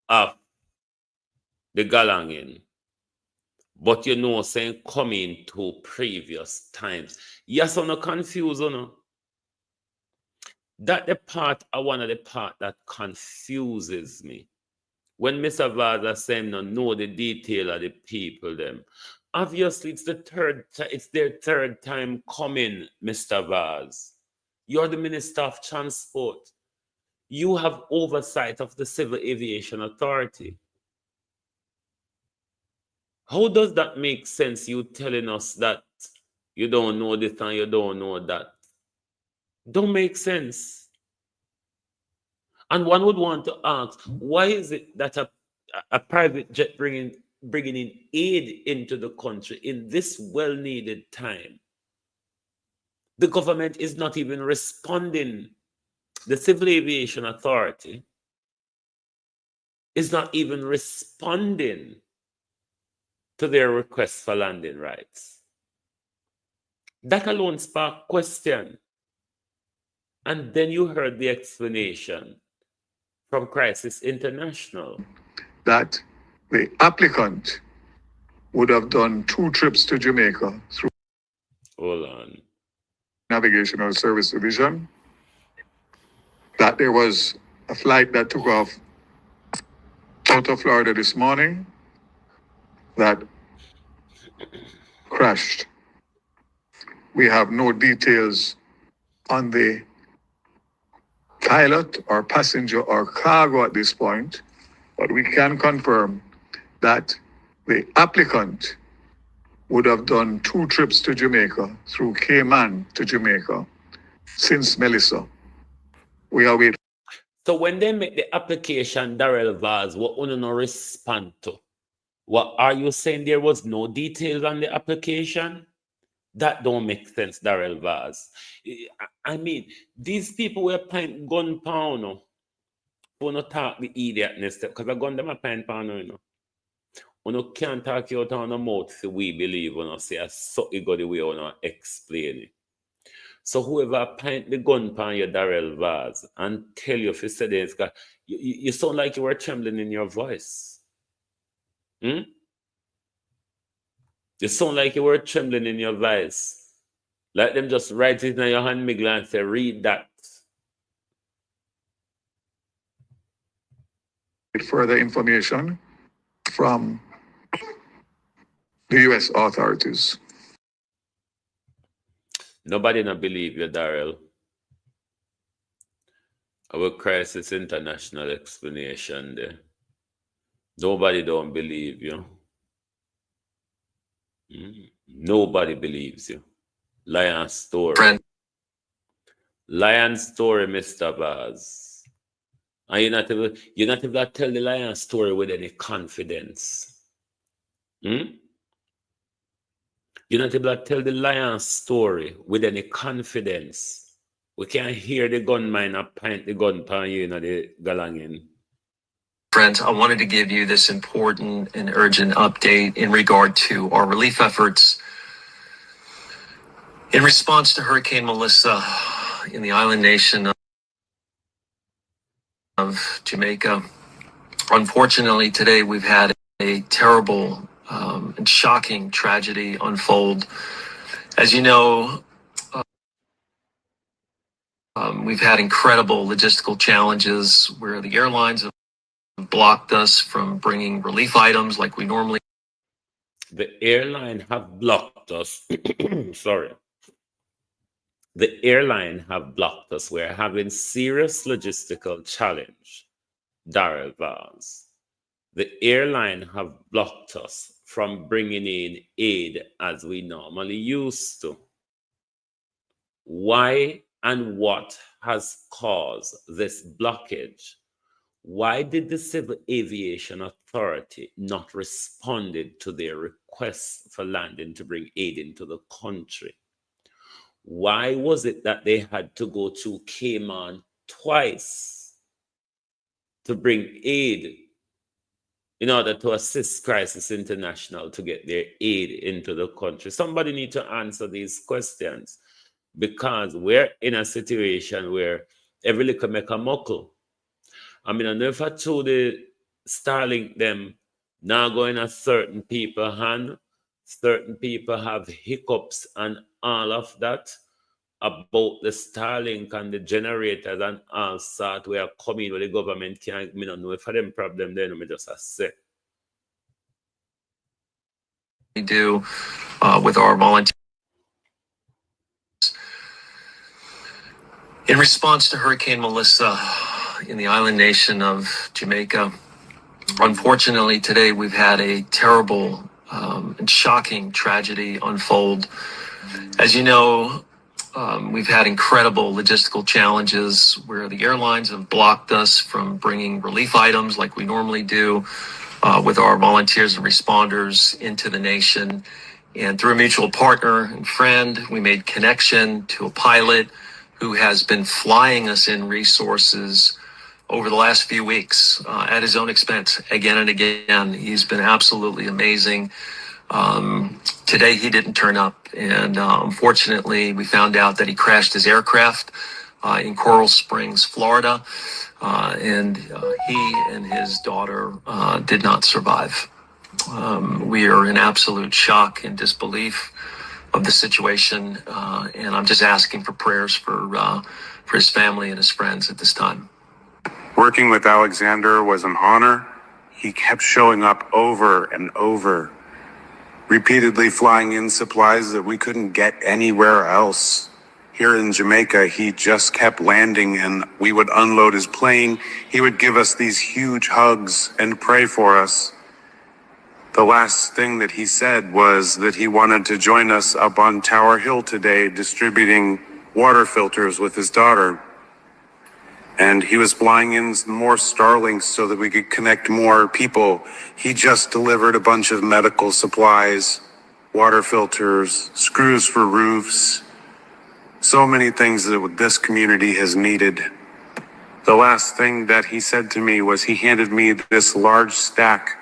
of the galanging, but you know saying coming to previous times. Yes, I'm not confused, you know. That the part, one of the part that confuses me. When Mr. Vaz is saying no know the detail of the people them. Obviously, it's their third time coming, Mr. Vaz. You're the Minister of Transport. You have oversight of the Civil Aviation Authority. How does that make sense, you telling us that you don't know this and you don't know that? Don't make sense. And one would want to ask, why is it that a private jet bringing in aid into the country in this well-needed time? The government is not even responding. The Civil Aviation Authority is not even responding to their request for landing rights. That alone sparked question. And then you heard the explanation from Crisis International. That the applicant would have done 2 trips to Jamaica through Hold on. Navigational Service Division. That there was a flight that took off out of Florida this morning that crashed. We have no details on the pilot or passenger or cargo at this point, but we can confirm that the applicant would have done 2 trips to Jamaica through Cayman to Jamaica since Melissa. We are waiting. So when they make the application, Darrell Vaz, what will not respond to? What are you saying? There was no details on the application? That don't make sense, Darrell Vaz. I mean, these people were paying gunpowder who no talk the idiotness, because I gun them a pine pan, you know. You can't talk you out on the mouth say we believe, you know, say so it go the way you know explain it. So whoever pint the gun pan your Darrell Vaz and tell you if you say this, you sound like you were trembling in your voice. Hmm? You sound like you were trembling in your voice. Let them just write it in your hand, Miguel, and say, read that. Further information from the U.S. authorities. Nobody not believe you, Darrell. Our crisis international explanation there. Nobody don't believe you. Nobody believes you. Lion story. Friend. Lion story, Mr. Baz. And you're not able to tell the lion story with any confidence. You're not able to tell the lion story with any confidence. We can't hear the gunman point the gun pan you know the galangin. Friends, I wanted to give you this important and urgent update in regard to our relief efforts in response to Hurricane Melissa in the island nation of Jamaica. Unfortunately, today we've had a terrible and shocking tragedy unfold. As you know, we've had incredible logistical challenges where the airlines have blocked us from bringing relief items like we normally. The airline have blocked us. Sorry. The airline have blocked us. We're having serious logistical challenge. Darrell Vaz. The airline have blocked us from bringing in aid as we normally used to. Why and what has caused this blockage? Why did the Civil Aviation Authority not respond to their request for landing to bring aid into the country? Why was it that they had to go to Cayman twice to bring aid in order to assist Crisis International to get their aid into the country? Somebody need to answer these questions, because we're in a situation where every little make a muckle. I mean, I know if I told the Starlink them now going a certain people hand, certain people have hiccups and all of that about the Starlink and the generators and all sort we are coming with the government can't, I don't know if for them problem then I just say. We do with our volunteers. In response to Hurricane Melissa in the island nation of Jamaica, unfortunately today we've had a terrible and shocking tragedy unfold. As you know, we've had incredible logistical challenges where the airlines have blocked us from bringing relief items like we normally do with our volunteers and responders into the nation. And through a mutual partner and friend, we made connection to a pilot who has been flying us in resources over the last few weeks at his own expense again and again. He's been absolutely amazing. Today he didn't turn up, and unfortunately we found out that he crashed his aircraft in Coral Springs, Florida, and he and his daughter did not survive. We are in absolute shock and disbelief of the situation, and I'm just asking for prayers for his family and his friends at this time. Working with Alexander was an honor. He kept showing up over and over, repeatedly flying in supplies that we couldn't get anywhere else. Here in Jamaica, he just kept landing and we would unload his plane. He would give us these huge hugs and pray for us. The last thing that he said was that he wanted to join us up on Tower Hill today distributing water filters with his daughter. And he was flying in more Starlinks so that we could connect more people. He just delivered a bunch of medical supplies, water filters, screws for roofs, so many things that this community has needed. The last thing that he said to me was he handed me this large stack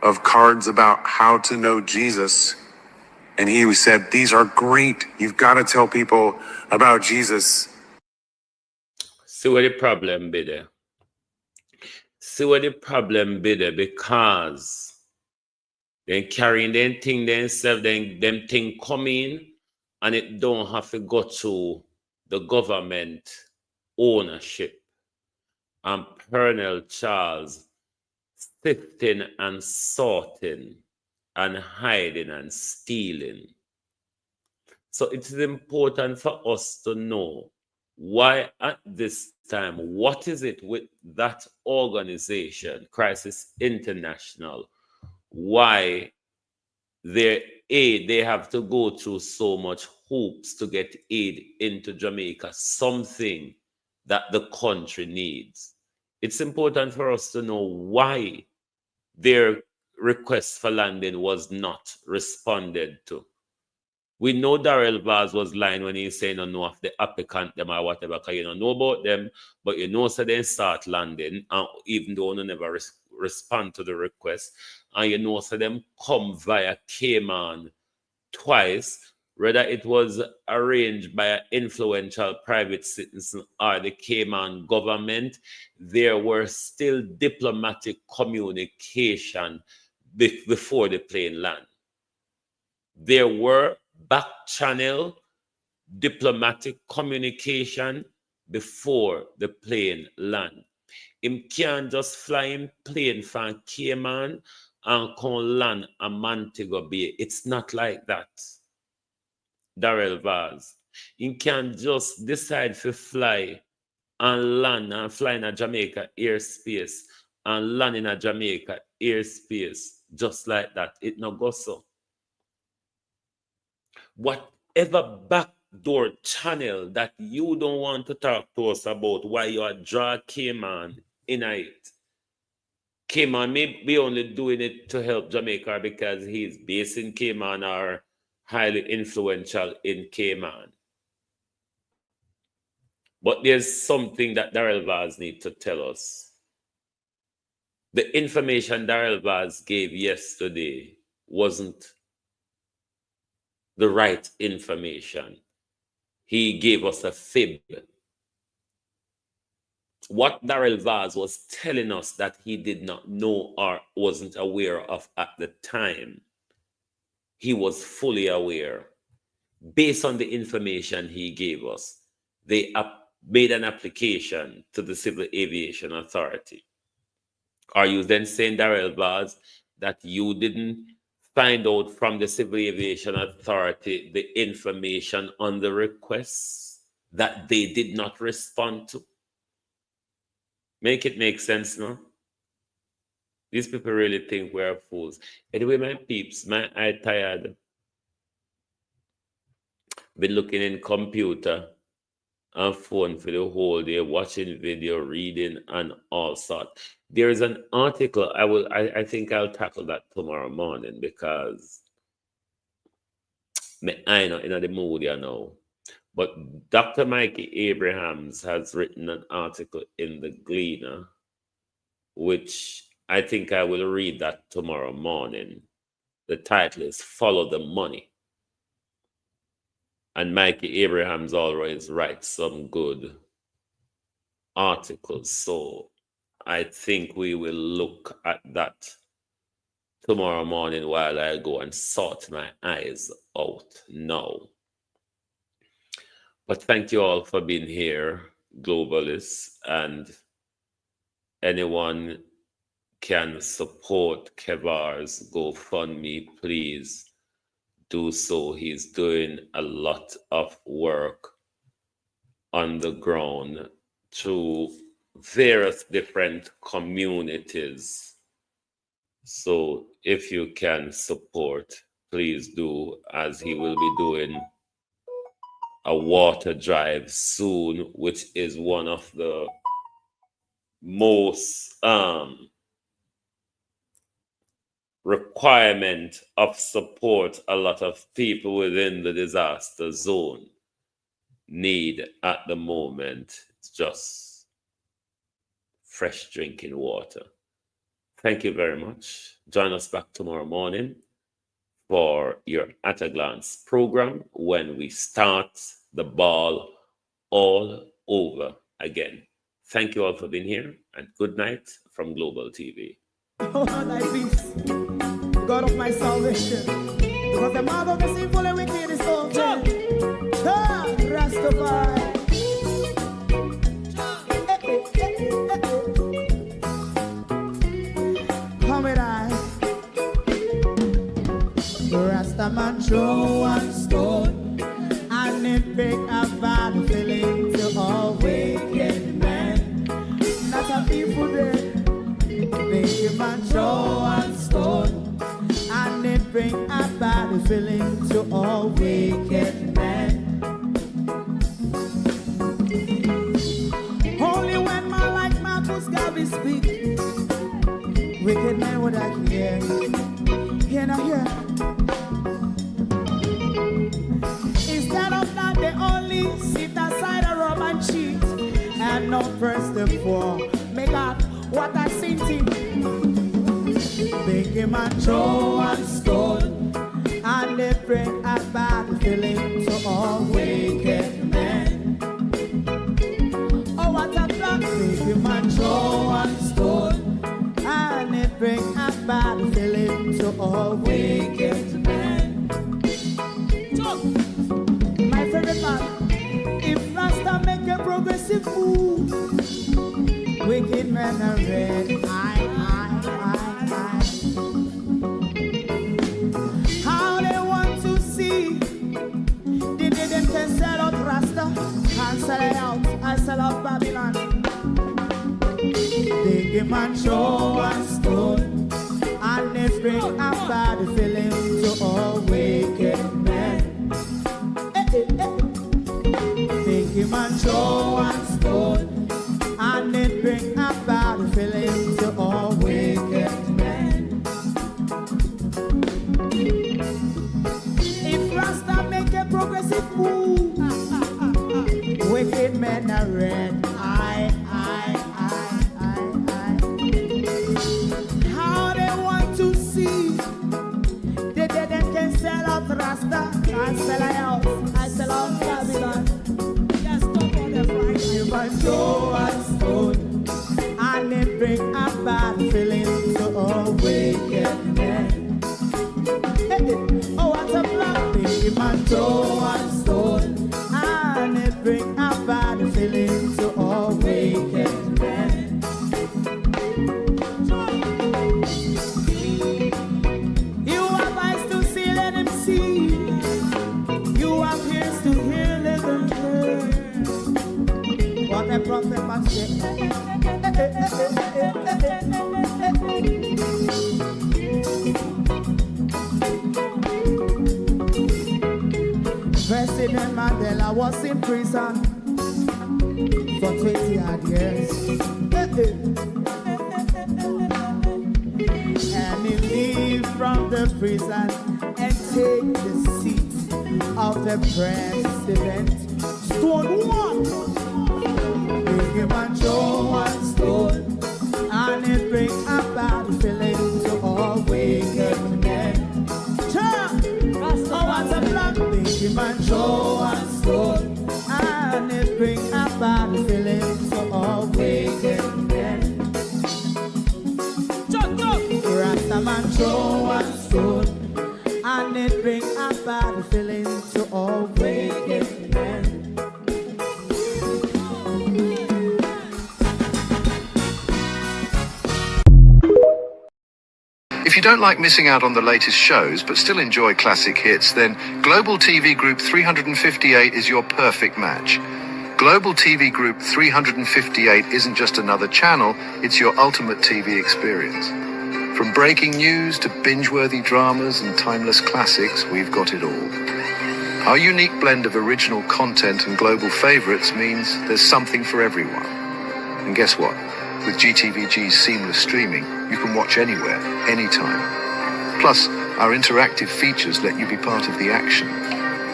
of cards about how to know Jesus. And he said, these are great. You've got to tell people about Jesus. See where the problem be there. See where the problem be there, because then carrying them thing themselves, then them thing come in, and it don't have to go to the government ownership. And Colonel Charles sifting and sorting and hiding and stealing. So it is important for us to know why at this time, what is it with that organization, Crisis International, why their aid, they have to go through so much hoops to get aid into Jamaica, something that the country needs. It's important for us to know why their request for landing was not responded to. We know Darrell Vaz was lying when he's saying, no of the applicant them or whatever, because you don't know about them, but you know, so they start landing, even though they never respond to the request, and you know, so them come via Cayman twice, whether it was arranged by an influential private citizen or the Cayman government, there were still diplomatic communication before the plane land. There were back channel diplomatic communication before the plane land. Him can't just fly in plane from Cayman and come land at Montego Bay. It's not like that. Darrell Vaz. He can't just decide to fly and land and fly in a Jamaica airspace and land in a Jamaica airspace just like that. It no go so. Whatever backdoor channel that you don't want to talk to us about, why you are draw Cayman in it. Cayman may be only doing it to help Jamaica because he's based in Cayman or highly influential in Cayman. But there's something that Darrell Vaz needs to tell us. The information Darrell Vaz gave yesterday wasn't the right information. He gave us a fib. What Darrell Vaz was telling us that he did not know or wasn't aware of at the time, he was fully aware. Based on the information he gave us, they made an application to the Civil Aviation Authority. Are you then saying, Darrell Vaz, that you didn't find out from the Civil Aviation Authority the information on the requests that they did not respond to? Make it make sense, no? These people really think we're fools. Anyway, my peeps, my eye tired. Been looking in computer and phone for the whole day, watching video, reading, and all sorts. There is an article I think I'll tackle that tomorrow morning because I know in the mood, you know. But Dr. Mikey Abrahams has written an article in the Gleaner, which I think I will read that tomorrow morning. The title is Follow the Money. And Mikey Abrahams always writes some good articles. So I think we will look at that tomorrow morning while I go and sort my eyes out now. But thank you all for being here, globalists, and anyone can support Kevar's GoFundMe, please do so. He's doing a lot of work on the ground to various different communities. So if you can support, please do, as he will be doing a water drive soon, which is one of the most requirement of support a lot of people within the disaster zone need at the moment. It's just fresh drinking water. Thank you very much. Join us back tomorrow morning for your At a Glance program when we start the ball all over again. Thank you all for being here, and good night from Global TV. Oh, thy peace, God of my salvation, because the mouth of the sinful and wicked is open. Rastafari. Come with I. Rastaman throw one stone, and it pick a bad feeling to all wicked men. Not a people there. Make a man throw one stone, and it bring a bad feeling to all wicked men. Only when man like Marcus Garvey speak, wicked men would I hear. Hear not hear. Instead of that, they only sit aside and rob and cheat, and not press the poor. Make up what I seen to. Make him a throw one stone, and they bring a bad feeling to all wicked men. Oh, what a plan! Make him a throw one stone, and they bring a bad feeling to all wicked men. My favorite part: if Rasta make a progressive move, wicked men are red. How they want to see the day them can sell out Rasta and sell it out and sell out Babylon. They give man throw one stone, and they bring a bad feeling to all wicked men. They give man throw one stone, and it bring a bad feeling to all wicked men. If Rasta make a progressive move, wicked men are red. How they want to see the dead and can sell out Rasta and sell out, I sell out Babylon. But throw a stone, and it bring a bad feeling to all wicked men. Oh, what a black baby man, throw a stone, and it bring a bad feeling to all wicked men. You have eyes to see, let him see. You have ears to hear, let them hear. What a prophet must say. President Mandela was in prison for 20 odd years. And he leave from the prison and take the seat of the president. Stone one. Big him and throw one stone, and it bring a bad feeling to all wicked men. Oh, what a black. Big him and throw one stone, and it bring a bad feeling to all wicked men. Rastaman throw one stone, and it bring a bad feeling to all wicked men. If you don't like missing out on the latest shows but still enjoy classic hits, then Global TV Group 358 is your perfect match. Global TV Group 358 isn't just another channel, it's your ultimate TV experience. From breaking news to binge-worthy dramas and timeless classics, we've got it all. Our unique blend of original content and global favorites means there's something for everyone. And guess what? With GTVG's seamless streaming, you can watch anywhere, anytime. Plus, our interactive features let you be part of the action.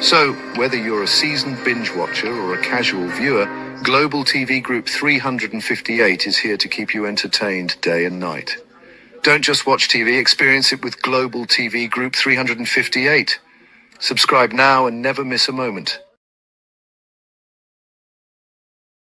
So, whether you're a seasoned binge watcher or a casual viewer, Global TV Group 358 is here to keep you entertained day and night. Don't just watch TV, experience it with Global TV Group 358. Subscribe now and never miss a moment.